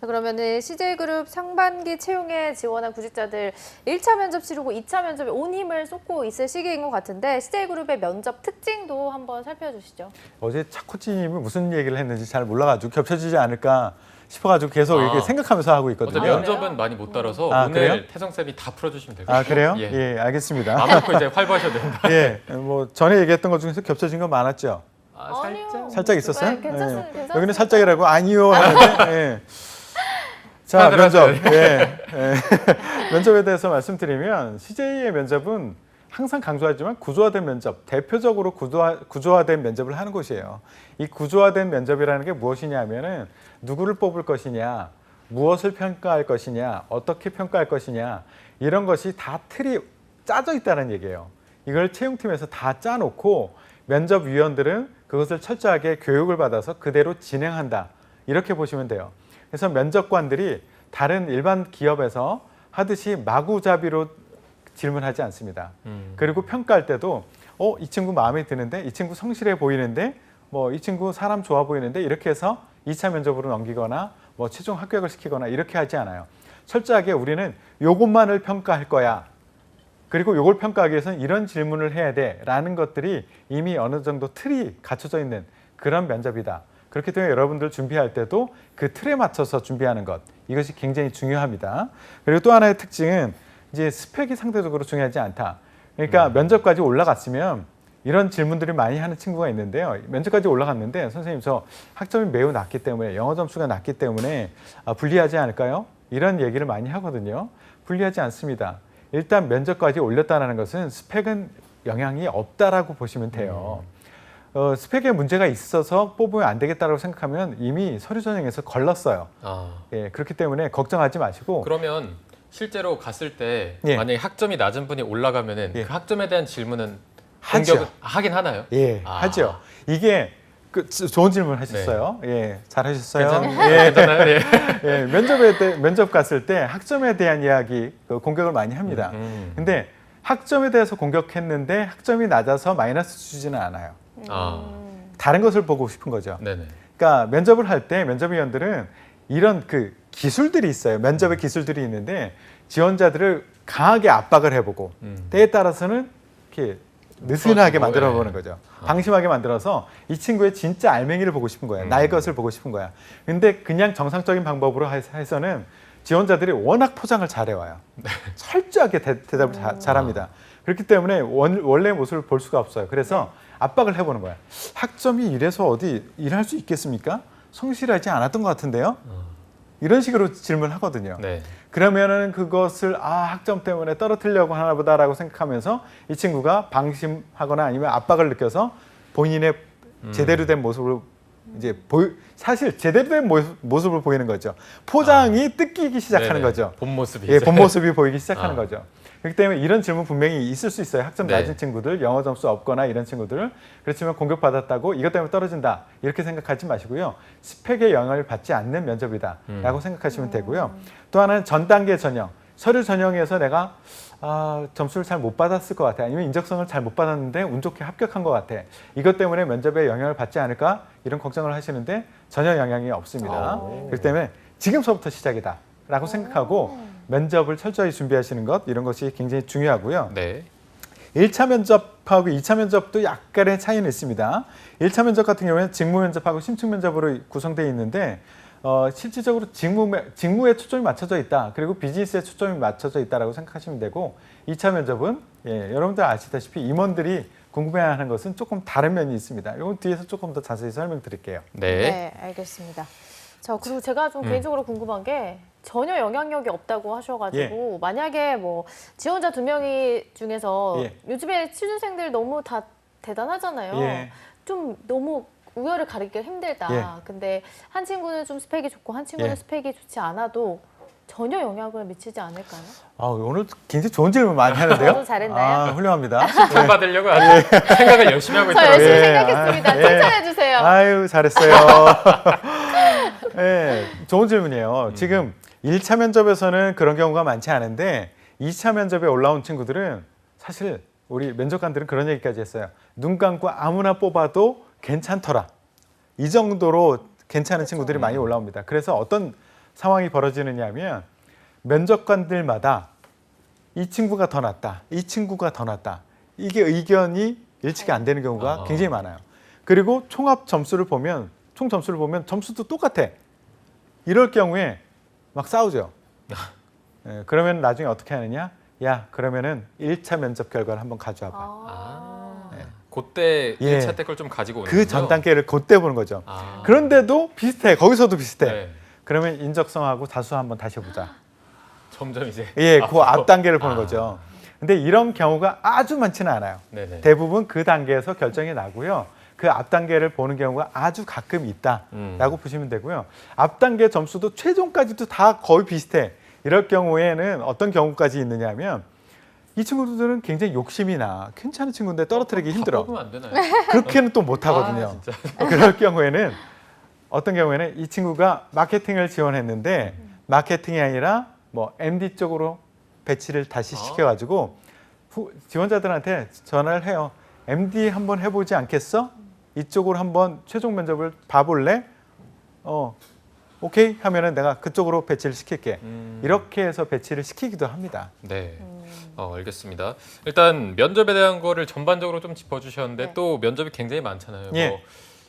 자, 그러면은 CJ그룹 상반기 채용에 지원한 구직자들 1차 면접 치르고 2차 면접에 온 힘을 쏟고 있을 시기인 것 같은데 CJ그룹의 면접 특징도 한번 살펴주시죠. 어제 차코치님이 무슨 얘기를 했는지 잘 몰라가지고 겹쳐지지 않을까 싶어가지고 계속 이렇게 생각하면서 하고 어제 있거든요. 면접은 많이 못 따라서 오늘 그래요? 태성쌤이 다 풀어주시면 될 것 같아요. 아 그래요? 예. 예, 알겠습니다. 마음 놓고 이제 활보하셔도 됩니다. 예, 뭐 전에 얘기했던 것 중에서 겹쳐진 거 많았죠. 아니요. 살짝 있었어요? 네, 괜찮습니다. 여기는 살짝이라고 아니요 하는데. 예. 자, 면접. 면접에 대해서 말씀드리면 CJ의 면접은 항상 강조하지만 구조화된 면접, 대표적으로 구조화된 면접을 하는 곳이에요. 이 구조화된 면접이라는 게 무엇이냐면은 누구를 뽑을 것이냐, 무엇을 평가할 것이냐, 어떻게 평가할 것이냐 이런 것이 다 틀이 짜져 있다는 얘기예요. 이걸 채용팀에서 다 짜놓고 면접위원들은 그것을 철저하게 교육을 받아서 그대로 진행한다. 이렇게 보시면 돼요. 그래서 면접관들이 다른 일반 기업에서 하듯이 마구잡이로 질문하지 않습니다. 그리고 평가할 때도 이 친구 마음에 드는데 이 친구 성실해 보이는데 뭐 이 친구 사람 좋아 보이는데 이렇게 해서 2차 면접으로 넘기거나 뭐 최종 합격을 시키거나 이렇게 하지 않아요. 철저하게 우리는 요것만을 평가할 거야. 그리고 요걸 평가하기 위해서는 이런 질문을 해야 돼라는 것들이 이미 어느 정도 틀이 갖춰져 있는 그런 면접이다. 그렇기 때문에 여러분들 준비할 때도 그 틀에 맞춰서 준비하는 것, 이것이 굉장히 중요합니다. 그리고 또 하나의 특징은 이제 스펙이 상대적으로 중요하지 않다. 그러니까 면접까지 올라갔으면 이런 질문들을 많이 하는 친구가 있는데요. 면접까지 올라갔는데 선생님 저 학점이 매우 낮기 때문에 영어 점수가 낮기 때문에 불리하지 않을까요? 이런 얘기를 많이 하거든요. 불리하지 않습니다. 일단 면접까지 올렸다는 것은 스펙은 영향이 없다라고 보시면 돼요. 스펙에 문제가 있어서 뽑으면 안 되겠다고 생각하면 이미 서류 전형에서 걸렀어요. 예, 그렇기 때문에 걱정하지 마시고. 그러면 실제로 갔을 때 예. 만약에 학점이 낮은 분이 올라가면은 예. 그 학점에 대한 질문은 하죠. 공격을 하긴 하나요? 예, 아. 하죠. 이게 좋은 질문 하셨어요. 예, 잘하셨어요. 괜찮아요? 예. 예, 면접 갔을 때 학점에 대한 이야기 공격을 많이 합니다. 근데 학점에 대해서 공격했는데 학점이 낮아서 마이너스 주지는 않아요. 다른 것을 보고 싶은 거죠. 네네. 그러니까 면접을 할 때 면접위원들은 이런 그 기술들이 있어요. 면접의 기술들이 있는데 지원자들을 강하게 압박을 해보고 때에 따라서는 이렇게 느슨하게 만들어보는 거죠. 방심하게 만들어서 이 친구의 진짜 알맹이를 보고 싶은 거야. 나의 것을 보고 싶은 거야. 근데 그냥 정상적인 방법으로 해서는 지원자들이 워낙 포장을 잘해와요. 철저하게 대답을 잘합니다. 그렇기 때문에 원래의 모습을 볼 수가 없어요. 그래서 압박을 해보는 거야. 학점이 이래서 어디 일할 수 있겠습니까? 성실하지 않았던 것 같은데요? 이런 식으로 질문하거든요. 네. 그러면은 그것을 학점 때문에 떨어뜨리려고 하나 보다라고 생각하면서 이 친구가 방심하거나 아니면 압박을 느껴서 본인의 제대로 된 모습을 이제 사실 제대로 된 모습을 보이는 거죠. 포장이 뜯기기 시작하는 네네. 거죠. 본 모습이. 예, 본 모습이 보이기 시작하는 아. 거죠. 그렇기 때문에 이런 질문 분명히 있을 수 있어요. 학점 네. 낮은 친구들, 영어 점수 없거나 이런 친구들. 그렇지만 공격받았다고 이것 때문에 떨어진다. 이렇게 생각하지 마시고요. 스펙에 영향을 받지 않는 면접이다라고 생각하시면 되고요. 또 하나는 전 단계 전형. 서류 전형에서 내가 점수를 잘 못 받았을 것 같아. 아니면 인적성을 잘 못 받았는데 운 좋게 합격한 것 같아. 이것 때문에 면접에 영향을 받지 않을까? 이런 걱정을 하시는데 전혀 영향이 없습니다. 그렇기 때문에 지금서부터 시작이다라고 생각하고 면접을 철저히 준비하시는 것, 이런 것이 굉장히 중요하고요. 네. 1차 면접하고 2차 면접도 약간의 차이는 있습니다. 1차 면접 같은 경우에는 직무 면접하고 심층 면접으로 구성되어 있는데 실질적으로 직무에 초점이 맞춰져 있다. 그리고 비즈니스에 초점이 맞춰져 있다라고 생각하시면 되고 2차 면접은 여러분들 아시다시피 임원들이 궁금해하는 것은 조금 다른 면이 있습니다. 이건 뒤에서 조금 더 자세히 설명드릴게요. 네, 알겠습니다. 자, 그리고 제가 좀 개인적으로 궁금한 게 전혀 영향력이 없다고 하셔가지고 만약에 뭐 지원자 2명이 중에서 요즘에 취준생들 너무 다 대단하잖아요. 좀 너무 우열을 가리기가 힘들다. 근데 한 친구는 좀 스펙이 좋고 한 친구는 스펙이 좋지 않아도 전혀 영향을 미치지 않을까요? 오늘 굉장히 좋은 질문 많이 하는데요. 저도 잘했나요? 훌륭합니다. 칭찬 받으려고 아주 생각을 열심히 하고 저 있더라고요. 열심히 생각했습니다. 칭찬해 주세요. 아유, 잘했어요. 좋은 질문이에요. 지금 1차 면접에서는 그런 경우가 많지 않은데 2차 면접에 올라온 친구들은 사실 우리 면접관들은 그런 얘기까지 했어요. 눈 감고 아무나 뽑아도 괜찮더라. 이 정도로 괜찮은 친구들이 많이 올라옵니다. 그래서 어떤 상황이 벌어지느냐 하면 면접관들마다 이 친구가 더 낫다. 이 친구가 더 낫다. 이게 의견이 일치가 안 되는 경우가 굉장히 많아요. 그리고 총합 점수를 보면 총 점수를 보면 점수도 똑같아. 이럴 경우에 막 싸우죠. 그러면 나중에 어떻게 하느냐? 야, 그러면은 1차 면접 결과를 한번 가져와 봐. 그때 1차 때 걸 좀 가지고 오는 그 전 단계를 그때 보는 거죠. 그런데도 비슷해. 거기서도 비슷해. 네. 그러면 인적성하고 다수 한번 다시 보자. 점점 이제 그 앞 단계를 보는 거죠. 근데 이런 경우가 아주 많지는 않아요. 네네. 대부분 그 단계에서 결정이 나고요. 그 앞 단계를 보는 경우가 아주 가끔 있다라고 보시면 되고요. 앞 단계 점수도 최종까지도 다 거의 비슷해. 이럴 경우에는 어떤 경우까지 있느냐 하면 이 친구들은 굉장히 욕심이 나. 괜찮은 친구인데 떨어뜨리기 힘들어. 뽑으면 안 되나요? 그렇게는 또 못하거든요. 그럴 경우에는 어떤 경우에는 이 친구가 마케팅을 지원했는데 마케팅이 아니라 뭐 MD 쪽으로 배치를 다시 시켜가지고 지원자들한테 전화를 해요. MD 한번 해보지 않겠어? 이쪽으로 한번 최종 면접을 봐볼래? 오케이 하면은 내가 그쪽으로 배치를 시킬게. 이렇게 해서 배치를 시키기도 합니다. 네, 알겠습니다. 일단 면접에 대한 거를 전반적으로 좀 짚어주셨는데 네. 또 면접이 굉장히 많잖아요. 예. 뭐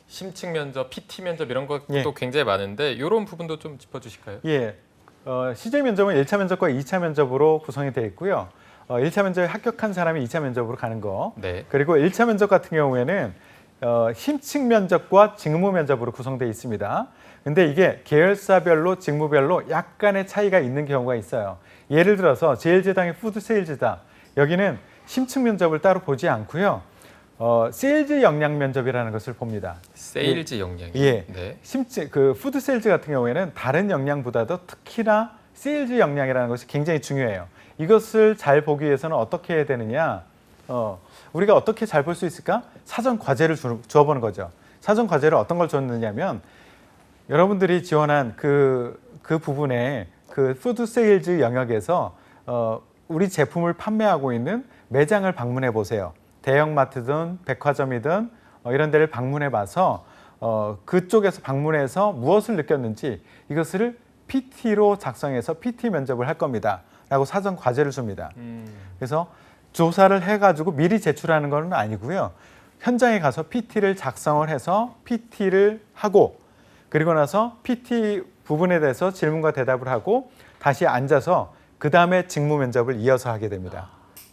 심층 면접, PT 면접 이런 것도 예. 굉장히 많은데 이런 부분도 좀 짚어주실까요? 예, CJ 면접은 1차 면접과 2차 면접으로 구성이 되어 있고요. 1차 면접에 합격한 사람이 2차 면접으로 가는 거. 네. 그리고 1차 면접 같은 경우에는 심층 면접과 직무 면접으로 구성되어 있습니다. 근데 이게 계열사별로 직무별로 약간의 차이가 있는 경우가 있어요. 예를 들어서 제일제당의 푸드 세일즈다. 여기는 심층 면접을 따로 보지 않고요. 세일즈 역량 면접이라는 것을 봅니다. 세일즈 역량이. 예. 네. 그 푸드 세일즈 같은 경우에는 다른 역량보다도 특히나 세일즈 역량이라는 것이 굉장히 중요해요. 이것을 잘 보기 위해서는 어떻게 해야 되느냐? 우리가 어떻게 잘 볼 수 있을까? 사전 과제를 주어보는 거죠. 사전 과제를 어떤 걸 줬느냐면 여러분들이 지원한 그 부분에 그 푸드 세일즈 영역에서 우리 제품을 판매하고 있는 매장을 방문해 보세요. 대형마트든 백화점이든 이런 데를 방문해 봐서 그쪽에서 방문해서 무엇을 느꼈는지 이것을 PT로 작성해서 PT 면접을 할 겁니다. 라고 사전 과제를 줍니다. 그래서 조사를 해가지고 미리 제출하는 건 아니고요. 현장에 가서 PT를 작성을 해서 PT를 하고 그리고 나서 PT 부분에 대해서 질문과 대답을 하고 다시 앉아서 그 다음에 직무 면접을 이어서 하게 됩니다.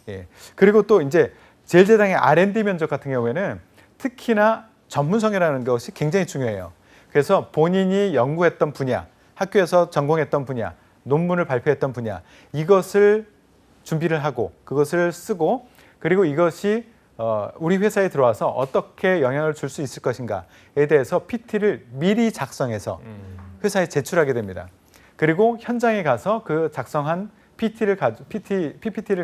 예. 그리고 또 이제 제일제당의 R&D 면접 같은 경우에는 특히나 전문성이라는 것이 굉장히 중요해요. 그래서 본인이 연구했던 분야, 학교에서 전공했던 분야, 논문을 발표했던 분야 이것을 준비를 하고 그것을 쓰고 그리고 이것이 우리 회사에 들어와서 어떻게 영향을 줄 수 있을 것인가에 대해서 PT를 미리 작성해서 회사에 제출하게 됩니다. 그리고 현장에 가서 그 작성한 PPT를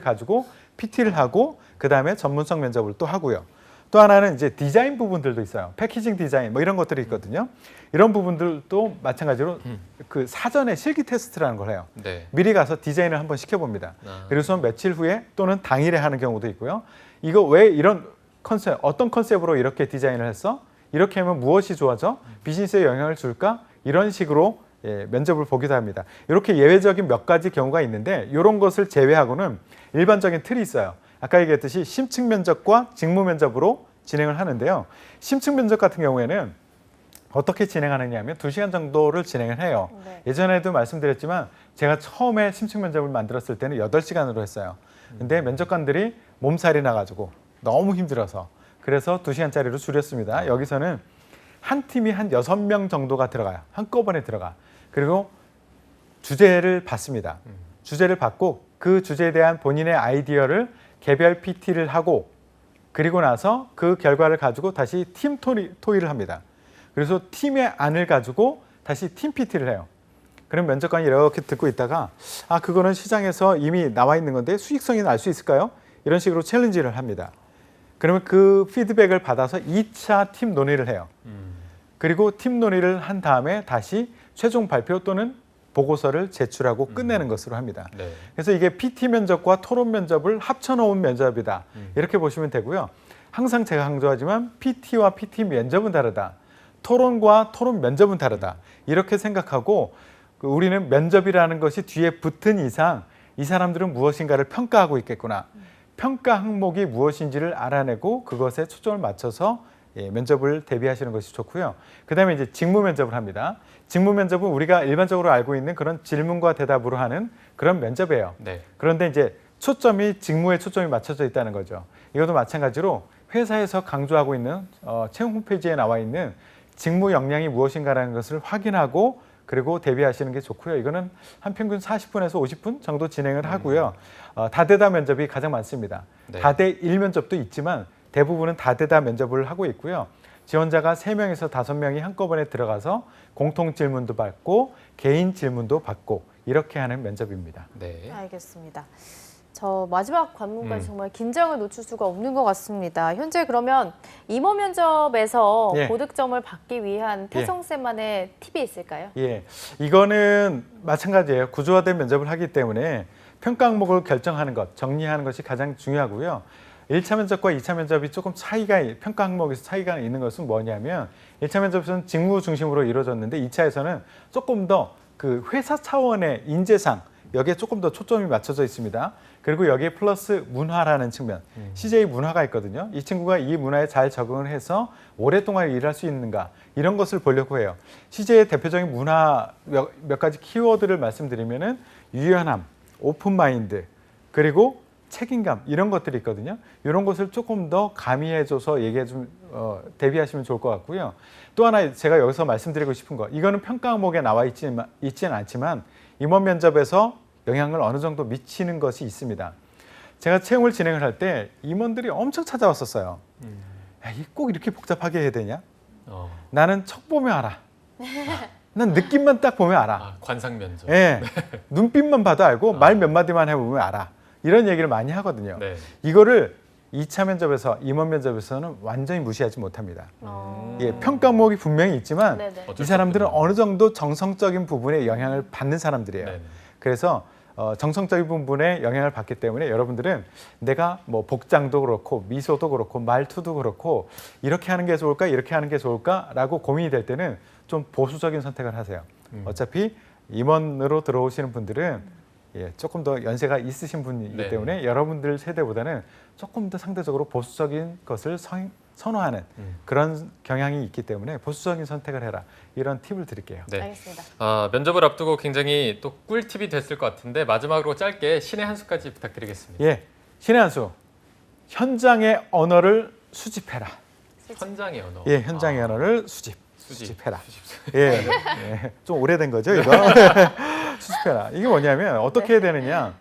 가지고 PT를 하고 그 다음에 전문성 면접을 또 하고요. 또 하나는 이제 디자인 부분들도 있어요. 패키징 디자인 뭐 이런 것들이 있거든요. 이런 부분들도 마찬가지로 그 사전에 실기 테스트라는 걸 해요. 네. 미리 가서 디자인을 한번 시켜봅니다. 그래서 며칠 후에 또는 당일에 하는 경우도 있고요. 이거 왜 이런 컨셉, 어떤 컨셉으로 이렇게 디자인을 했어? 이렇게 하면 무엇이 좋아져? 비즈니스에 영향을 줄까? 이런 식으로 면접을 보기도 합니다. 이렇게 예외적인 몇 가지 경우가 있는데 이런 것을 제외하고는 일반적인 틀이 있어요. 아까 얘기했듯이 심층 면접과 직무 면접으로 진행을 하는데요. 심층 면접 같은 경우에는 어떻게 진행하느냐 하면 2시간 정도를 진행을 해요. 네. 예전에도 말씀드렸지만 제가 처음에 심층 면접을 만들었을 때는 8시간으로 했어요. 근데 면접관들이 몸살이 나가지고 너무 힘들어서 그래서 2시간짜리로 줄였습니다. 여기서는 한 팀이 한 6명 정도가 들어가요. 한꺼번에 들어가. 그리고 주제를 받습니다. 주제를 받고 그 주제에 대한 본인의 아이디어를 개별 PT를 하고 그리고 나서 그 결과를 가지고 다시 팀 토의를 합니다. 그래서 팀의 안을 가지고 다시 팀 PT를 해요. 그럼 면접관이 이렇게 듣고 있다가 그거는 시장에서 이미 나와 있는 건데 수익성이 날 수 있을까요? 이런 식으로 챌린지를 합니다. 그러면 그 피드백을 받아서 2차 팀 논의를 해요. 그리고 팀 논의를 한 다음에 다시 최종 발표 또는 보고서를 제출하고 끝내는 것으로 합니다. 네. 그래서 이게 PT 면접과 토론 면접을 합쳐놓은 면접이다. 이렇게 보시면 되고요. 항상 제가 강조하지만 PT와 PT 면접은 다르다. 토론과 토론 면접은 다르다. 이렇게 생각하고 우리는 면접이라는 것이 뒤에 붙은 이상 이 사람들은 무엇인가를 평가하고 있겠구나. 평가 항목이 무엇인지를 알아내고 그것에 초점을 맞춰서 면접을 대비하시는 것이 좋고요. 그다음에 이제 직무 면접을 합니다. 직무 면접은 우리가 일반적으로 알고 있는 그런 질문과 대답으로 하는 그런 면접이에요. 네. 그런데 이제 초점이 직무에 초점이 맞춰져 있다는 거죠. 이것도 마찬가지로 회사에서 강조하고 있는 채용 홈페이지에 나와 있는 직무 역량이 무엇인가라는 것을 확인하고 그리고 대비하시는 게 좋고요. 이거는 한 평균 40분에서 50분 정도 진행을 하고요. 다대다 면접이 가장 많습니다. 네. 다대 1면접도 있지만 대부분은 다대다 면접을 하고 있고요. 지원자가 3명에서 5명이 한꺼번에 들어가서 공통 질문도 받고 개인 질문도 받고 이렇게 하는 면접입니다. 네. 알겠습니다. 저 마지막 관문까지 정말 긴장을 놓칠 수가 없는 것 같습니다. 현재 그러면 임원 면접에서 예. 고득점을 받기 위한 태성쌤만의 팁이 있을까요? 예, 이거는 마찬가지예요. 구조화된 면접을 하기 때문에 평가 항목을 결정하는 것, 정리하는 것이 가장 중요하고요. 1차 면접과 2차 면접이 조금 평가 항목에서 차이가 있는 것은 뭐냐면 1차 면접에서는 직무 중심으로 이루어졌는데 2차에서는 조금 더 그 회사 차원의 인재상 여기에 조금 더 초점이 맞춰져 있습니다. 그리고 여기에 플러스 문화라는 측면, CJ 문화가 있거든요. 이 친구가 이 문화에 잘 적응을 해서 오랫동안 일할 수 있는가 이런 것을 보려고 해요. CJ의 대표적인 문화 몇 가지 키워드를 말씀드리면은 유연함, 오픈마인드, 그리고 책임감 이런 것들이 있거든요. 이런 것을 조금 더 가미해줘서 얘기해 좀 대비하시면 좋을 것 같고요. 또 하나 제가 여기서 말씀드리고 싶은 거, 이거는 평가 항목에 나와 있지는 않지만 임원 면접에서 영향을 어느 정도 미치는 것이 있습니다. 제가 채용을 진행을 할 때 임원들이 엄청 찾아왔었어요. 야, 꼭 이렇게 복잡하게 해야 되냐? 나는 척 보면 알아. 난 느낌만 딱 보면 알아. 아, 관상 면접. 예, 눈빛만 봐도 알고 말 몇 마디만 해보면 알아. 이런 얘기를 많이 하거든요. 네. 이거를 2차 면접에서, 임원 면접에서는 완전히 무시하지 못합니다. 예, 평가 항목이 분명히 있지만 네네. 이 사람들은 어느 정도 정성적인 부분에 영향을 받는 사람들이에요. 네네. 그래서 정성적인 부분에 영향을 받기 때문에 여러분들은 내가 뭐 복장도 그렇고 미소도 그렇고 말투도 그렇고 이렇게 하는 게 좋을까 이렇게 하는 게 좋을까라고 고민이 될 때는 좀 보수적인 선택을 하세요. 어차피 임원으로 들어오시는 분들은 조금 더 연세가 있으신 분이기 네. 때문에 여러분들 세대보다는 조금 더 상대적으로 보수적인 것을 선호하는 그런 경향이 있기 때문에 보수적인 선택을 해라. 이런 팁을 드릴게요. 네. 알겠습니다. 면접을 앞두고 굉장히 또 꿀팁이 됐을 것 같은데 마지막으로 짧게 신의 한 수까지 부탁드리겠습니다. 예, 신의 한 수. 현장의 언어를 수집해라. 현장의 언어. 예, 현장의 언어를 수집해라. 수집. 예, 예, 좀 오래된 거죠, 이거. 수집해라. 이게 뭐냐면 어떻게 해야 되느냐.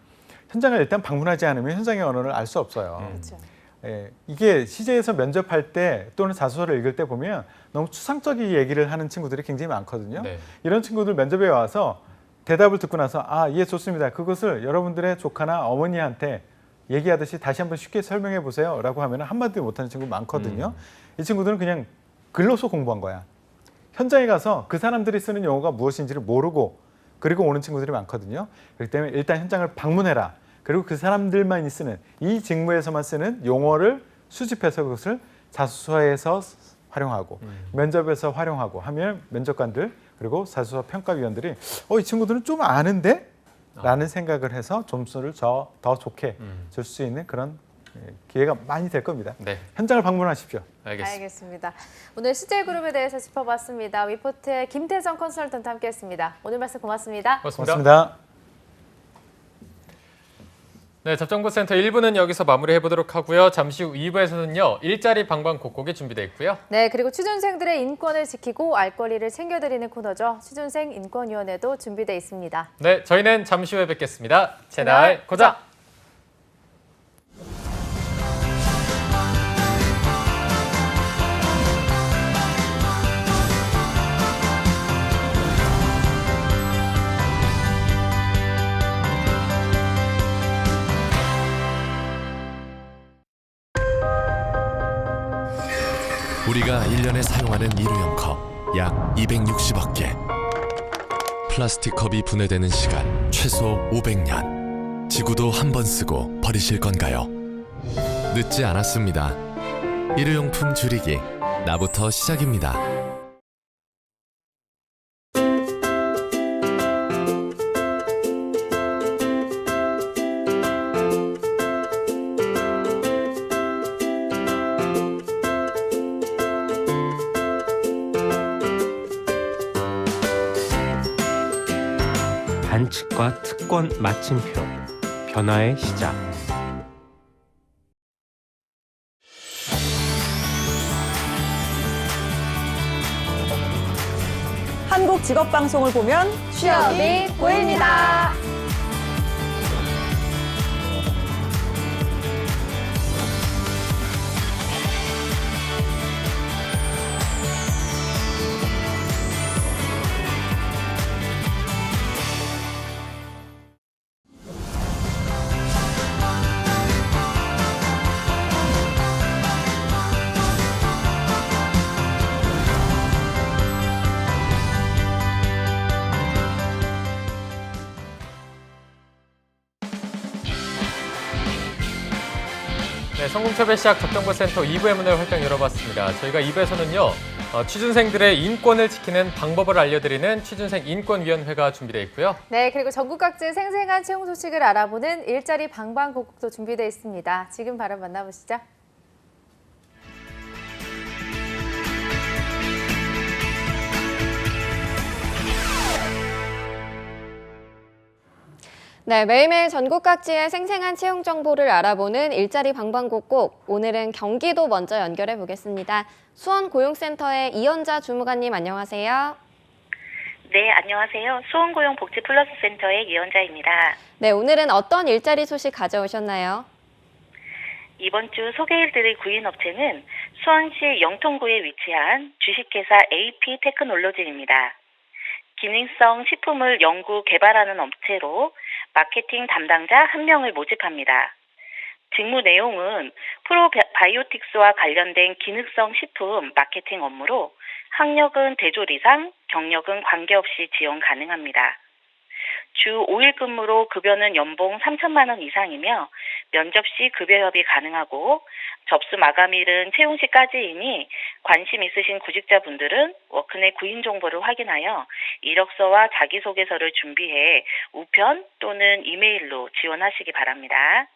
현장을 일단 방문하지 않으면 현장의 언어를 알 수 없어요. 그렇죠. 예, 이게 CJ에서 면접할 때 또는 자소서를 읽을 때 보면 너무 추상적인 얘기를 하는 친구들이 굉장히 많거든요. 네. 이런 친구들 면접에 와서 대답을 듣고 나서 예, 좋습니다. 그것을 여러분들의 조카나 어머니한테 얘기하듯이 다시 한번 쉽게 설명해 보세요 라고 하면 한마디도 못하는 친구 많거든요. 이 친구들은 그냥 글로서 공부한 거야. 현장에 가서 그 사람들이 쓰는 용어가 무엇인지를 모르고 그리고 오는 친구들이 많거든요. 그렇기 때문에 일단 현장을 방문해라. 그리고 그 사람들만 쓰는 이 직무에서만 쓰는 용어를 수집해서 그것을 자소서에서 활용하고 면접에서 활용하고 하면 면접관들 그리고 자소서 평가위원들이 이 친구들은 좀 아는데? 라는 생각을 해서 점수를 더 좋게 줄 수 있는 그런 기회가 많이 될 겁니다. 네. 현장을 방문하십시오. 알겠습니다. 오늘 CJ그룹에 대해서 짚어봤습니다. 위포트의 김태성 컨설턴트 함께했습니다. 오늘 말씀 고맙습니다. 고맙습니다. 네, 접정보센터 1부는 여기서 마무리해보도록 하고요. 잠시 후 2부에서는요. 일자리 방방곡곡이 준비되어 있고요. 네, 그리고 취준생들의 인권을 지키고 알 권리를 챙겨드리는 코너죠. 취준생 인권위원회도 준비되어 있습니다. 네, 저희는 잠시 후에 뵙겠습니다. 채널 고정! 우리가 1년에 사용하는 일회용 컵 약 260억 개. 플라스틱 컵이 분해되는 시간 최소 500년. 지구도 한 번 쓰고 버리실 건가요? 늦지 않았습니다. 일회용품 줄이기, 나부터 시작입니다. 반칙과 특권 마침표, 변화의 시작. 한국 직업 방송을 보면 취업이 보입니다. 네, 성공채배 시작 접정보센터 2부의 문을 활짝 열어봤습니다. 저희가 2부에서는요, 취준생들의 인권을 지키는 방법을 알려드리는 취준생 인권위원회가 준비되어 있고요. 네, 그리고 전국 각지 생생한 채용 소식을 알아보는 일자리 방방곡곡도 준비되어 있습니다. 지금 바로 만나보시죠. 네, 매일매일 전국 각지의 생생한 채용 정보를 알아보는 일자리 방방곡곡. 오늘은 경기도 먼저 연결해 보겠습니다. 수원고용센터의 이연자 주무관님 안녕하세요. 네, 안녕하세요. 수원고용복지플러스센터의 이연자입니다. 네, 오늘은 어떤 일자리 소식 가져오셨나요? 이번 주 소개해드릴 구인업체는 수원시 영통구에 위치한 주식회사 AP테크놀로지입니다. 기능성 식품을 연구 개발하는 업체로 마케팅 담당자 1명을 모집합니다. 직무 내용은 프로바이오틱스와 관련된 기능성 식품 마케팅 업무로 학력은 대졸 이상, 경력은 관계없이 지원 가능합니다. 주 5일 근무로 급여는 연봉 3천만 원 이상이며 면접 시 급여 협의 가능하고 접수 마감일은 채용 시까지이니 관심 있으신 구직자분들은 워크넷 구인 정보를 확인하여 이력서와 자기소개서를 준비해 우편 또는 이메일로 지원하시기 바랍니다.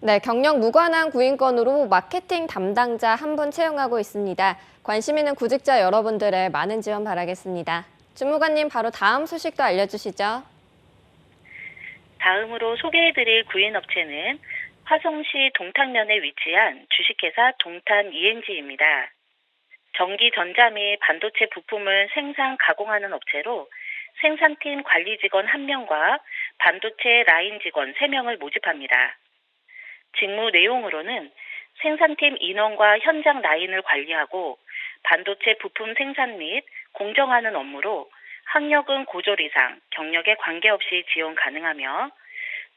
네, 경력 무관한 구인건으로 마케팅 담당자 1분 채용하고 있습니다. 관심 있는 구직자 여러분들의 많은 지원 바라겠습니다. 주무관님 바로 다음 소식도 알려주시죠. 다음으로 소개해드릴 구인업체는 화성시 동탄면에 위치한 주식회사 동탄 ENG입니다. 전기, 전자 및 반도체 부품을 생산, 가공하는 업체로 생산팀 관리 직원 1명과 반도체 라인 직원 3명을 모집합니다. 직무 내용으로는 생산팀 인원과 현장 라인을 관리하고 반도체 부품 생산 및 공정하는 업무로 학력은 고졸 이상, 경력에 관계없이 지원 가능하며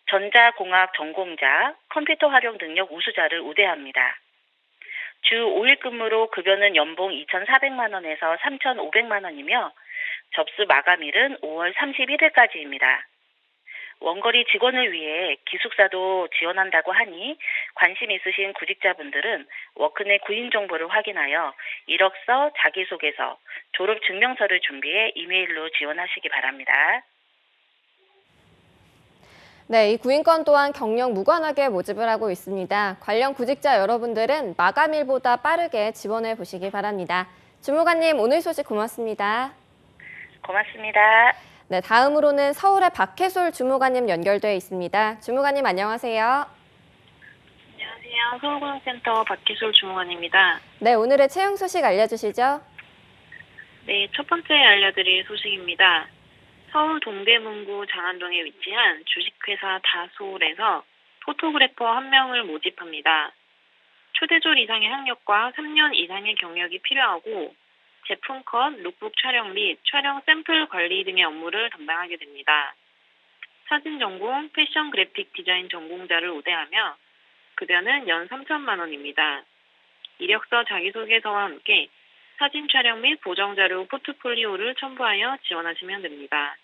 전자공학 전공자, 컴퓨터 활용 능력 우수자를 우대합니다. 주 5일 근무로 급여는 연봉 2,400만 원에서 3,500만 원이며 접수 마감일은 5월 31일까지입니다. 원거리 직원을 위해 기숙사도 지원한다고 하니 관심 있으신 구직자분들은 워크넷 구인 정보를 확인하여 이력서, 자기소개서, 졸업증명서를 준비해 이메일로 지원하시기 바랍니다. 네, 이 구인건 또한 경력 무관하게 모집을 하고 있습니다. 관련 구직자 여러분들은 마감일보다 빠르게 지원해 보시기 바랍니다. 주무관님, 오늘 소식 고맙습니다. 고맙습니다. 네, 다음으로는 서울의 박혜솔 주무관님 연결되어 있습니다. 주무관님 안녕하세요. 안녕하세요. 서울고용센터 박희솔 주무관입니다. 네, 오늘의 채용 소식 알려주시죠. 네, 첫 번째 알려드릴 소식입니다. 서울 동대문구 장안동에 위치한 주식회사 다솔에서 포토그래퍼 1명을 모집합니다. 초대졸 이상의 학력과 3년 이상의 경력이 필요하고 제품 컷, 룩북 촬영 및 촬영 샘플 관리 등의 업무를 담당하게 됩니다. 사진 전공, 패션 그래픽 디자인 전공자를 우대하며 급여는 연 3천만 원입니다. 이력서 자기소개서와 함께 사진 촬영 및 보정자료 포트폴리오를 첨부하여 지원하시면 됩니다.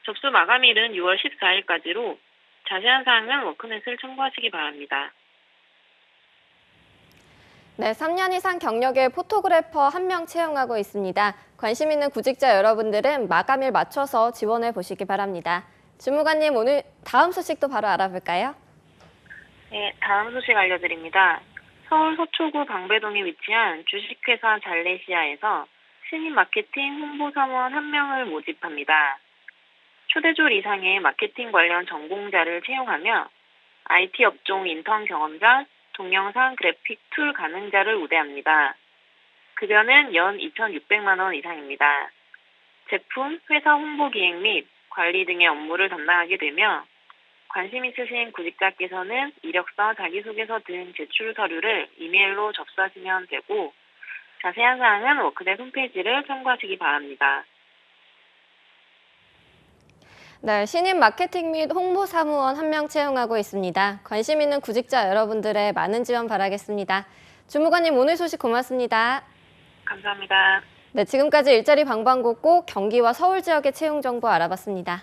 접수 마감일은 6월 14일까지로 자세한 사항은 워크넷을 참고하시기 바랍니다. 네, 3년 이상 경력의 포토그래퍼 1명 채용하고 있습니다. 관심 있는 구직자 여러분들은 마감일 맞춰서 지원해 보시기 바랍니다. 주무관님, 오늘 다음 소식도 바로 알아볼까요? 네, 다음 소식 알려드립니다. 서울 서초구 방배동에 위치한 주식회사 잘레시아에서 신입 마케팅 홍보사원 1명을 모집합니다. 초대졸 이상의 마케팅 관련 전공자를 채용하며 IT 업종 인턴 경험자, 동영상 그래픽 툴 가능자를 우대합니다. 급여는 연 2,600만 원 이상입니다. 제품, 회사 홍보 기획 및 관리 등의 업무를 담당하게 되며 관심 있으신 구직자께서는 이력서, 자기소개서 등 제출 서류를 이메일로 접수하시면 되고 자세한 사항은 워크넷 홈페이지를 참고하시기 바랍니다. 네, 신입 마케팅 및 홍보 사무원 1명 채용하고 있습니다. 관심 있는 구직자 여러분들의 많은 지원 바라겠습니다. 주무관님, 오늘 소식 고맙습니다. 감사합니다. 네, 지금까지 일자리 방방곡곡 경기와 서울 지역의 채용 정보 알아봤습니다.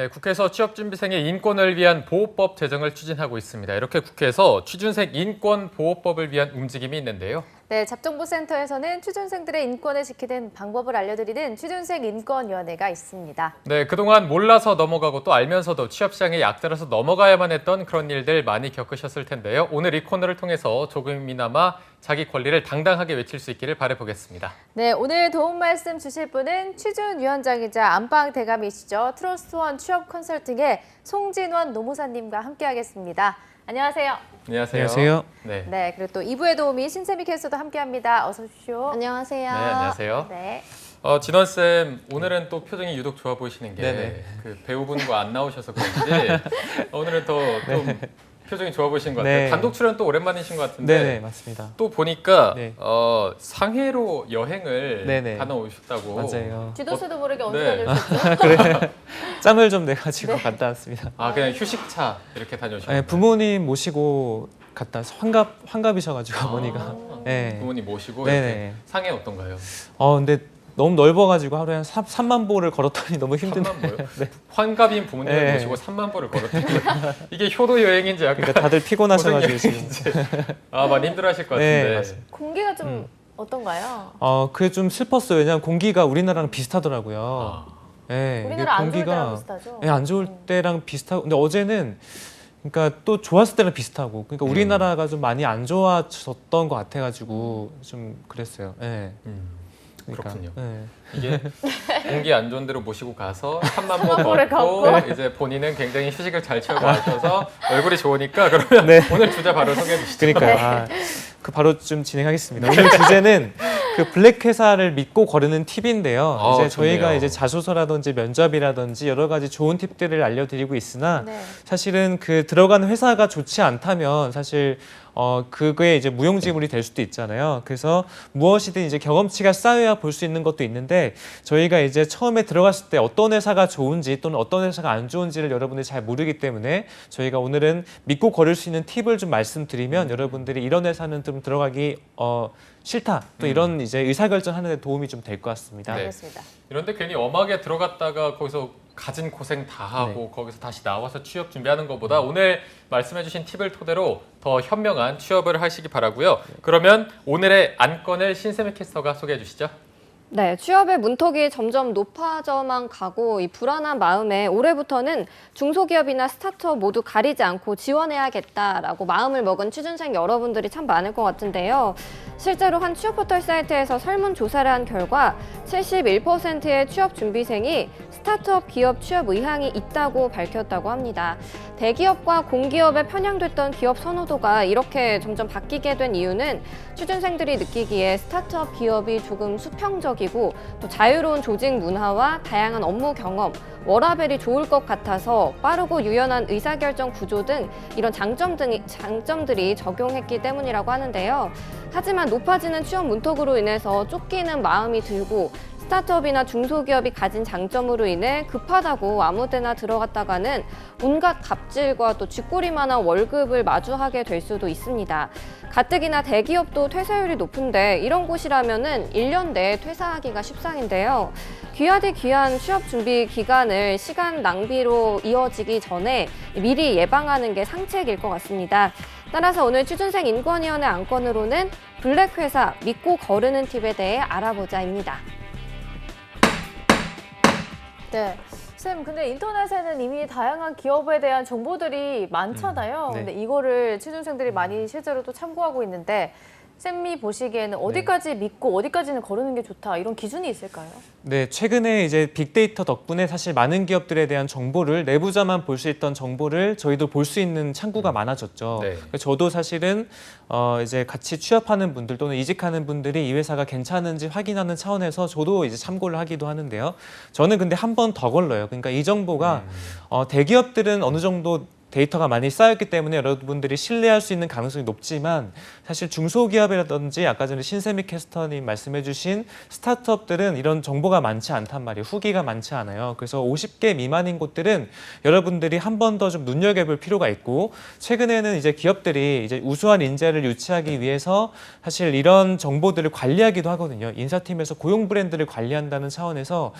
네, 국회에서 취업준비생의 인권을 위한 보호법 제정을 추진하고 있습니다. 이렇게 국회에서 취준생 인권보호법을 위한 움직임이 있는데요. 네, 잡정보센터에서는 취준생들의 인권을 지키는 방법을 알려드리는 취준생 인권위원회가 있습니다. 네, 그동안 몰라서 넘어가고 또 알면서도 취업시장에 약들어서 넘어가야만 했던 그런 일들 많이 겪으셨을 텐데요. 오늘 이 코너를 통해서 조금이나마 자기 권리를 당당하게 외칠 수 있기를 바라보겠습니다. 네, 오늘 도움 말씀 주실 분은 취준위원장이자 안방 대감이시죠. 트러스트원 취업 컨설팅의 송진원 노무사님과 함께하겠습니다. 안녕하세요. 안녕하세요. 안녕하세요. 네. 네, 그리고 또 2부의 도우미 신세미 캐스터도 함께합니다. 어서 오십시오. 안녕하세요. 네, 안녕하세요. 네. 진원 쌤, 오늘은 또 표정이 유독 좋아 보이시는 게 네네. 그 배우분과 안 나오셔서 그런지 오늘은 더 좀 표정이 좋아 보이신 것 같아요. 네. 단독 출연 또 오랜만이신 것 같은데 네네, 맞습니다. 또 보니까 네. 상해로 여행을 네네. 다녀오셨다고. 맞아요. 지도수도 모르게 언제 네. 다녀오셨죠? 짬을 좀 내가지고 갔다 왔습니다. 아, 그냥 휴식차 이렇게 다녀오셨나요? 네, 부모님 모시고 갔다 와서 환갑이셔가지고 어머니가. 네. 부모님 모시고 네네. 이렇게 상해 어떤가요? 근데 너무 넓어가지고 하루에 한 3만 보를 걸었더니 너무 힘든데. 3만 보요? 환갑인 부모님을 네. 모시고 3만 보를 걸었다고. 이게 효도 여행인지 약간 그러니까 다들 피곤하셔가지고 지금. 여행인지. 많이 힘들어하실 것 네, 같은데. 맞아요. 공기가 좀 어떤가요? 그게 좀 슬펐어요. 왜냐면 공기가 우리나라랑 비슷하더라고요. 아. 네, 우리나라 안 좋을 때랑 비슷하죠? 네, 안 좋을 때랑 비슷하고, 근데 어제는 그러니까 또 좋았을 때랑 비슷하고, 그러니까 우리나라가 좀 많이 안 좋아졌던 것 같아가지고 좀 그랬어요. 네. 그러니까, 그렇군요. 네. 이게 공기 안 좋은 데로 모시고 가서 3만 보 보를 걷고 걷고. 이제 본인은 굉장히 휴식을 잘 취하고 하셔서 얼굴이 좋으니까 그러면 네. 오늘 주제 바로 소개해 주시죠. 그러니까요. 그 바로 좀 진행하겠습니다. 오늘 주제는 그 블랙 회사를 믿고 거르는 팁인데요. 이제 저희가 좋네요. 이제 자소서라든지 면접이라든지 여러 가지 좋은 팁들을 알려드리고 있으나 네. 사실은 그 들어가는 회사가 좋지 않다면 사실 그게 이제 무용지물이 될 수도 있잖아요. 그래서 무엇이든 이제 경험치가 쌓여야 볼 수 있는 것도 있는데 저희가 이제 처음에 들어갔을 때 어떤 회사가 좋은지 또는 어떤 회사가 안 좋은지를 여러분들이 잘 모르기 때문에 저희가 오늘은 믿고 거를 수 있는 팁을 좀 말씀드리면 여러분들이 이런 회사는 좀 들어가기 싫다 또 이런 이제 의사결정하는 데 도움이 좀 될 것 같습니다. 네. 알겠습니다. 이런데 괜히 엄하게 들어갔다가 거기서 가진 고생 다 하고 거기서 다시 나와서 취업 준비하는 것보다 오늘 말씀해주신 팁을 토대로 더 현명한 취업을 하시기 바라고요. 그러면 오늘의 안건을 신세미 캐스터가 소개해 주시죠. 네, 취업의 문턱이 점점 높아져만 가고 이 불안한 마음에 올해부터는 중소기업이나 스타트업 모두 가리지 않고 지원해야겠다라고 마음을 먹은 취준생 여러분들이 참 많을 것 같은데요. 실제로 한 취업포털 사이트에서 설문조사를 한 결과 71%의 취업 준비생이 스타트업 기업 취업 의향이 있다고 밝혔다고 합니다. 대기업과 공기업에 편향됐던 기업 선호도가 이렇게 점점 바뀌게 된 이유는 취준생들이 느끼기에 스타트업 기업이 조금 수평적이고 또 자유로운 조직 문화와 다양한 업무 경험, 워라밸이 좋을 것 같아서 빠르고 유연한 의사결정 구조 등 이런 장점들이 적용했기 때문이라고 하는데요. 하지만 높아지는 취업 문턱으로 인해서 쫓기는 마음이 들고 스타트업이나 중소기업이 가진 장점으로 인해 급하다고 아무데나 들어갔다가는 온갖 갑질과 또 쥐꼬리만한 월급을 마주하게 될 수도 있습니다. 가뜩이나 대기업도 퇴사율이 높은데 이런 곳이라면은 1년 내에 퇴사하기가 십상인데요. 귀하디 귀한 취업 준비 기간을 시간 낭비로 이어지기 전에 미리 예방하는 게 상책일 것 같습니다. 따라서 오늘 취준생 인권위원회 안건으로는 블랙 회사 믿고 거르는 팁에 대해 알아보자입니다. 네. 쌤, 근데 인터넷에는 이미 다양한 기업에 대한 정보들이 많잖아요. 네. 근데 이거를 취준생들이 많이 실제로 또 참고하고 있는데 쌤이 보시기에는 어디까지 믿고 어디까지는 거르는 게 좋다 이런 기준이 있을까요? 네, 최근에 이제 빅데이터 덕분에 사실 많은 기업들에 대한 정보를 내부자만 볼 수 있던 정보를 저희도 볼 수 있는 창구가 많아졌죠. 네. 그래서 저도 사실은 이제 같이 취업하는 분들 또는 이직하는 분들이 이 회사가 괜찮은지 확인하는 차원에서 저도 이제 참고를 하기도 하는데요. 저는 근데 한 번 더 걸러요. 그러니까 이 정보가 대기업들은 어느 정도 데이터가 많이 쌓였기 때문에 여러분들이 신뢰할 수 있는 가능성이 높지만 사실 중소기업이라든지 아까 전에 신세미 캐스터님 말씀해 주신 스타트업들은 이런 정보가 많지 않단 말이에요. 후기가 많지 않아요. 그래서 50개 미만인 곳들은 여러분들이 한 번 더 좀 눈여겨볼 필요가 있고 최근에는 이제 기업들이 이제 우수한 인재를 유치하기 위해서 사실 이런 정보들을 관리하기도 하거든요. 인사팀에서 고용 브랜드를 관리한다는 차원에서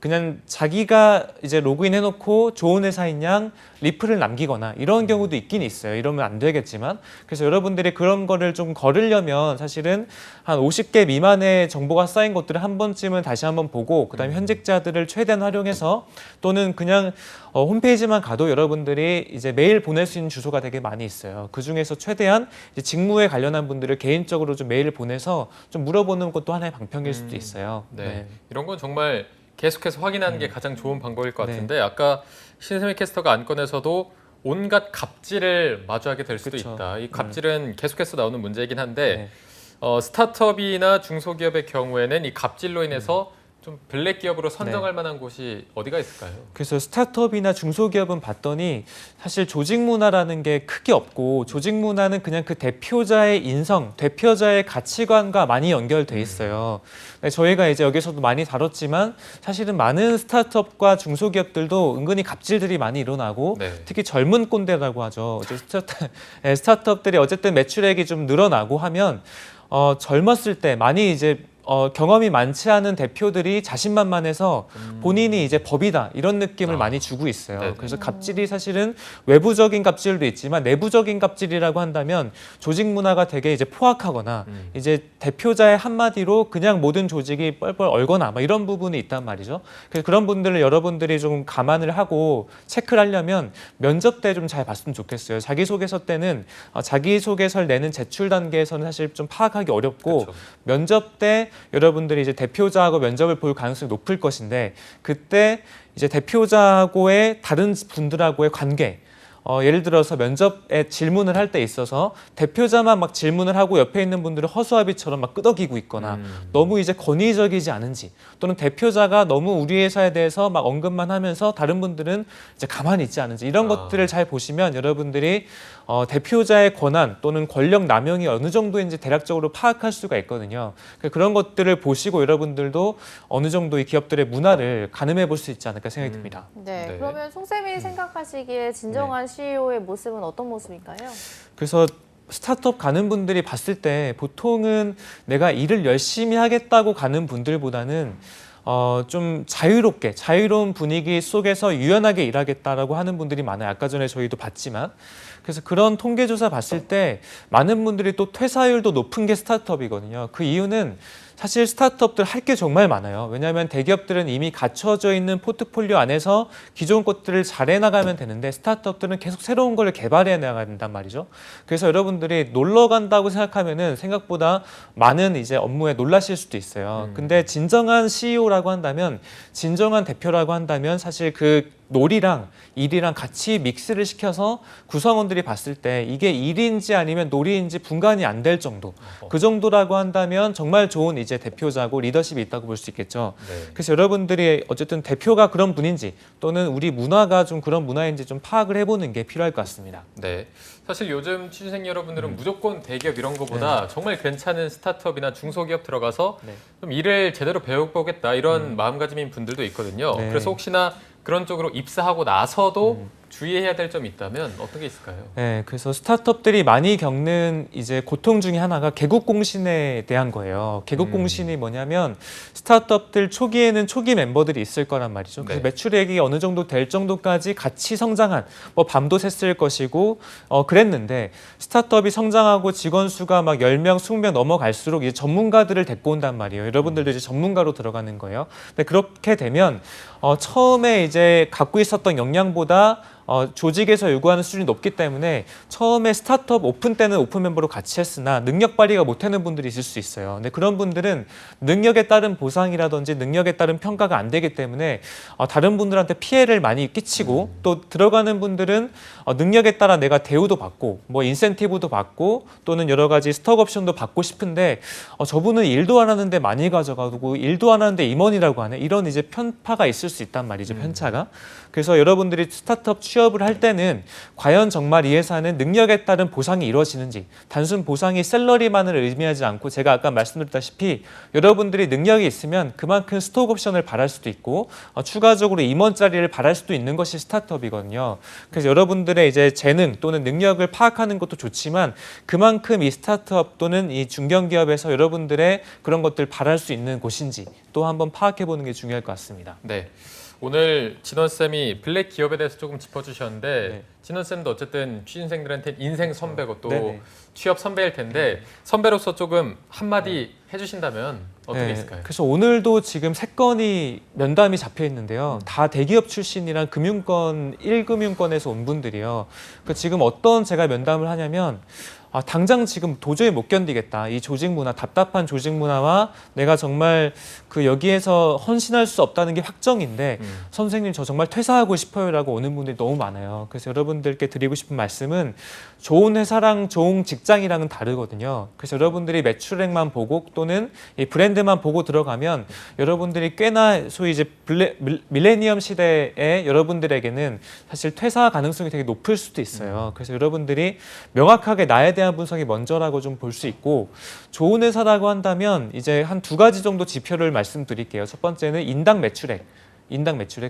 그냥 자기가 이제 로그인 해놓고 좋은 회사인 양 리플을 남기거나 이런 경우도 있긴 있어요. 이러면 안 되겠지만. 그래서 여러분들이 그런 거를 좀 거르려면 사실은 한 50개 미만의 정보가 쌓인 것들을 한 번쯤은 다시 한번 보고 그다음에 현직자들을 최대한 활용해서 또는 그냥 홈페이지만 가도 여러분들이 이제 메일 보낼 수 있는 주소가 되게 많이 있어요. 그 중에서 최대한 이제 직무에 관련한 분들을 개인적으로 좀 메일을 보내서 좀 물어보는 것도 하나의 방법일 수도 있어요. 네. 이런 건 정말 계속해서 확인하는 게 가장 좋은 방법일 것 네. 같은데 아까 신세미 캐스터가 안건에서도 온갖 갑질을 마주하게 될 수도 그쵸. 있다. 이 갑질은 계속해서 나오는 문제이긴 한데 네. 스타트업이나 중소기업의 경우에는 이 갑질로 인해서 좀 블랙 기업으로 선정할 만한 곳이 어디가 있을까요? 그래서 스타트업이나 중소기업은 봤더니 사실 조직 문화라는 게 크게 없고 조직 문화는 그냥 그 대표자의 인성, 대표자의 가치관과 많이 연결돼 있어요. 저희가 이제 여기서도 많이 다뤘지만 사실은 많은 스타트업과 중소기업들도 은근히 갑질들이 많이 일어나고 네. 특히 젊은 꼰대라고 하죠. 이제 스타트업들이 어쨌든 매출액이 좀 늘어나고 하면 젊었을 때 많이 이제 경험이 많지 않은 대표들이 자신만만해서 본인이 이제 법이다 이런 느낌을 많이 주고 있어요. 네네. 그래서 갑질이 사실은 외부적인 갑질도 있지만 내부적인 갑질이라고 한다면 조직 문화가 되게 이제 포악하거나 이제 대표자의 한마디로 그냥 모든 조직이 뻘뻘 얼거나 막 이런 부분이 있단 말이죠. 그래서 그런 분들을 여러분들이 좀 감안을 하고 체크를 하려면 면접 때 좀 잘 봤으면 좋겠어요. 자기소개서 때는 자기소개서를 내는 제출 단계에서는 사실 좀 파악하기 어렵고 그렇죠. 면접 때 여러분들이 이제 대표자하고 면접을 볼 가능성이 높을 것인데 그때 이제 대표자하고의 다른 분들하고의 관계 예를 들어서 면접에 질문을 할 때 있어서 대표자만 막 질문을 하고 옆에 있는 분들을 허수아비처럼 막 끄덕이고 있거나 너무 이제 권위적이지 않은지 또는 대표자가 너무 우리 회사에 대해서 막 언급만 하면서 다른 분들은 이제 가만히 있지 않은지 이런 것들을 잘 보시면 여러분들이 대표자의 권한 또는 권력 남용이 어느 정도인지 대략적으로 파악할 수가 있거든요. 그런 것들을 보시고 여러분들도 어느 정도 이 기업들의 문화를 가늠해 볼 수 있지 않을까 생각이 듭니다. 네, 네. 그러면 송쌤이 생각하시기에 진정한 CEO의 모습은 어떤 모습일까요? 그래서 스타트업 가는 분들이 봤을 때 보통은 내가 일을 열심히 하겠다고 가는 분들보다는 좀 자유롭게 자유로운 분위기 속에서 유연하게 일하겠다라고 하는 분들이 많아요. 아까 전에 저희도 봤지만 그래서 그런 통계조사 봤을 때 많은 분들이 또 퇴사율도 높은 게 스타트업이거든요. 그 이유는 사실 스타트업들 할 게 정말 많아요. 왜냐하면 대기업들은 이미 갖춰져 있는 포트폴리오 안에서 기존 것들을 잘 해나가면 되는데 스타트업들은 계속 새로운 걸 개발해 나가야 된단 말이죠. 그래서 여러분들이 놀러 간다고 생각하면은 생각보다 많은 이제 업무에 놀라실 수도 있어요. 근데 진정한 CEO라고 한다면 진정한 대표라고 한다면 사실 그 놀이랑 일이랑 같이 믹스를 시켜서 구성원들이 봤을 때 이게 일인지 아니면 놀이인지 분간이 안 될 정도 그 정도라고 한다면 정말 좋은 이제 대표자고 리더십이 있다고 볼 수 있겠죠. 네. 그래서 여러분들이 어쨌든 대표가 그런 분인지 또는 우리 문화가 좀 그런 문화인지 좀 파악을 해보는 게 필요할 것 같습니다. 네. 사실 요즘 취준생 여러분들은 무조건 대기업 이런 거보다 정말 괜찮은 스타트업이나 중소기업 들어가서 네. 좀 일을 제대로 배워보겠다 이런 마음가짐인 분들도 있거든요. 네. 그래서 혹시나 그런 쪽으로 입사하고 나서도 주의해야 될 점이 있다면 어떤 게 있을까요? 네, 그래서 스타트업들이 많이 겪는 이제 고통 중에 하나가 개국 공신에 대한 거예요. 개국 공신이 뭐냐면 스타트업들 초기에는 초기 멤버들이 있을 거란 말이죠. 그래서 네. 매출액이 어느 정도 될 정도까지 같이 성장한 뭐 밤도 샜을 것이고 그랬는데 스타트업이 성장하고 직원 수가 막 10명, 20명 넘어갈수록 이제 전문가들을 데리고 온단 말이에요. 여러분들도 이제 전문가로 들어가는 거예요. 근데 그렇게 되면 처음에 이제 갖고 있었던 역량보다 조직에서 요구하는 수준이 높기 때문에 처음에 스타트업 오픈 때는 오픈 멤버로 같이 했으나 능력 발휘가 못하는 분들이 있을 수 있어요. 근데 그런 분들은 능력에 따른 보상이라든지 능력에 따른 평가가 안 되기 때문에 다른 분들한테 피해를 많이 끼치고 또 들어가는 분들은 능력에 따라 내가 대우도 받고 뭐 인센티브도 받고 또는 여러 가지 스톡 옵션도 받고 싶은데 저분은 일도 안 하는데 많이 가져가고 일도 안 하는데 임원이라고 하네. 이런 이제 편파가 있을 수 있단 말이죠. 편차가. 그래서 여러분들이 스타트업 취업 취업을 할 때는 과연 정말 이 회사는 능력에 따른 보상이 이루어지는지, 단순 보상이 샐러리만을 의미하지 않고 제가 아까 말씀드렸다시피 여러분들이 능력이 있으면 그만큼 스톡 옵션을 바랄 수도 있고 추가적으로 임원 자리를 바랄 수도 있는 것이 스타트업이거든요. 그래서 여러분들의 이제 재능 또는 능력을 파악하는 것도 좋지만 그만큼 이 스타트업 또는 이 중견기업에서 여러분들의 그런 것들 바랄 수 있는 곳인지 또 한번 파악해 보는 게 중요할 것 같습니다. 네. 오늘 진원쌤이 블랙 기업에 대해서 조금 짚어주셨는데 네. 진원쌤도 어쨌든 취준생들한테 인생 선배고 또 네네. 취업 선배일 텐데 선배로서 조금 한마디 해주신다면 어떤 게 있을까요? 그래서 오늘도 지금 3건이 면담이 잡혀 있는데요. 다 대기업 출신이랑 금융권, 1금융권에서 온 분들이요. 그 지금 어떤 제가 면담을 하냐면 당장 지금 도저히 못 견디겠다. 이 조직 문화, 답답한 조직 문화와 내가 정말 그 여기에서 헌신할 수 없다는 게 확정인데 선생님 저 정말 퇴사하고 싶어요라고 오는 분들이 너무 많아요. 그래서 여러분들께 드리고 싶은 말씀은 좋은 회사랑 좋은 직장이랑은 다르거든요. 그래서 여러분들이 매출액만 보고 또는 이 브랜드만 보고 들어가면 여러분들이 꽤나 소위 이제 밀레니엄 시대에 여러분들에게는 사실 퇴사 가능성이 되게 높을 수도 있어요. 그래서 여러분들이 명확하게 나에 대한 분석이 먼저라고 좀 볼 수 있고 좋은 회사라고 한다면 이제 한 2가지 정도 지표를 말씀드릴게요. 첫 번째는 인당 매출액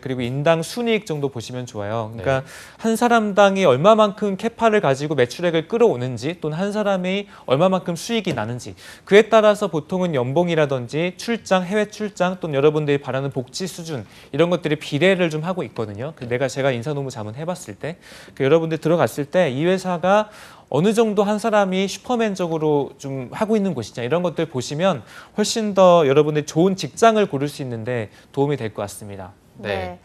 그리고 인당 순이익 정도 보시면 좋아요. 그러니까 한 사람당이 얼마만큼 캐파를 가지고 매출액을 끌어오는지 또는 한 사람이 얼마만큼 수익이 나는지 그에 따라서 보통은 연봉이라든지 출장, 해외 출장 또는 여러분들이 바라는 복지 수준 이런 것들이 비례를 좀 하고 있거든요. 제가 인사노무자문 해봤을 때 여러분들 들어갔을 때 이 회사가 어느 정도 한 사람이 슈퍼맨적으로 좀 하고 있는 곳이냐 이런 것들 보시면 훨씬 더 여러분들이 좋은 직장을 고를 수 있는데 도움이 될 것 같습니다. 네.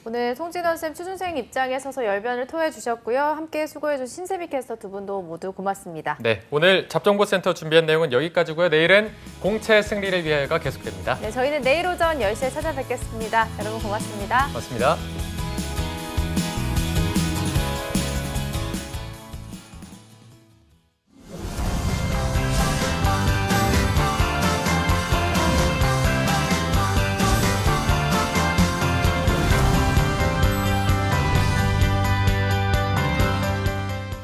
오늘 송진원 쌤 취준생 입장에 서서 열변을 토해 주셨고요. 함께 수고해 주신 신세미 캐스터 두 분도 모두 고맙습니다. 네, 오늘 잡정보센터 준비한 내용은 여기까지고요. 내일은 공채 승리를 위하여가 계속됩니다. 네, 저희는 내일 오전 10시에 찾아뵙겠습니다. 여러분 고맙습니다. 고맙습니다.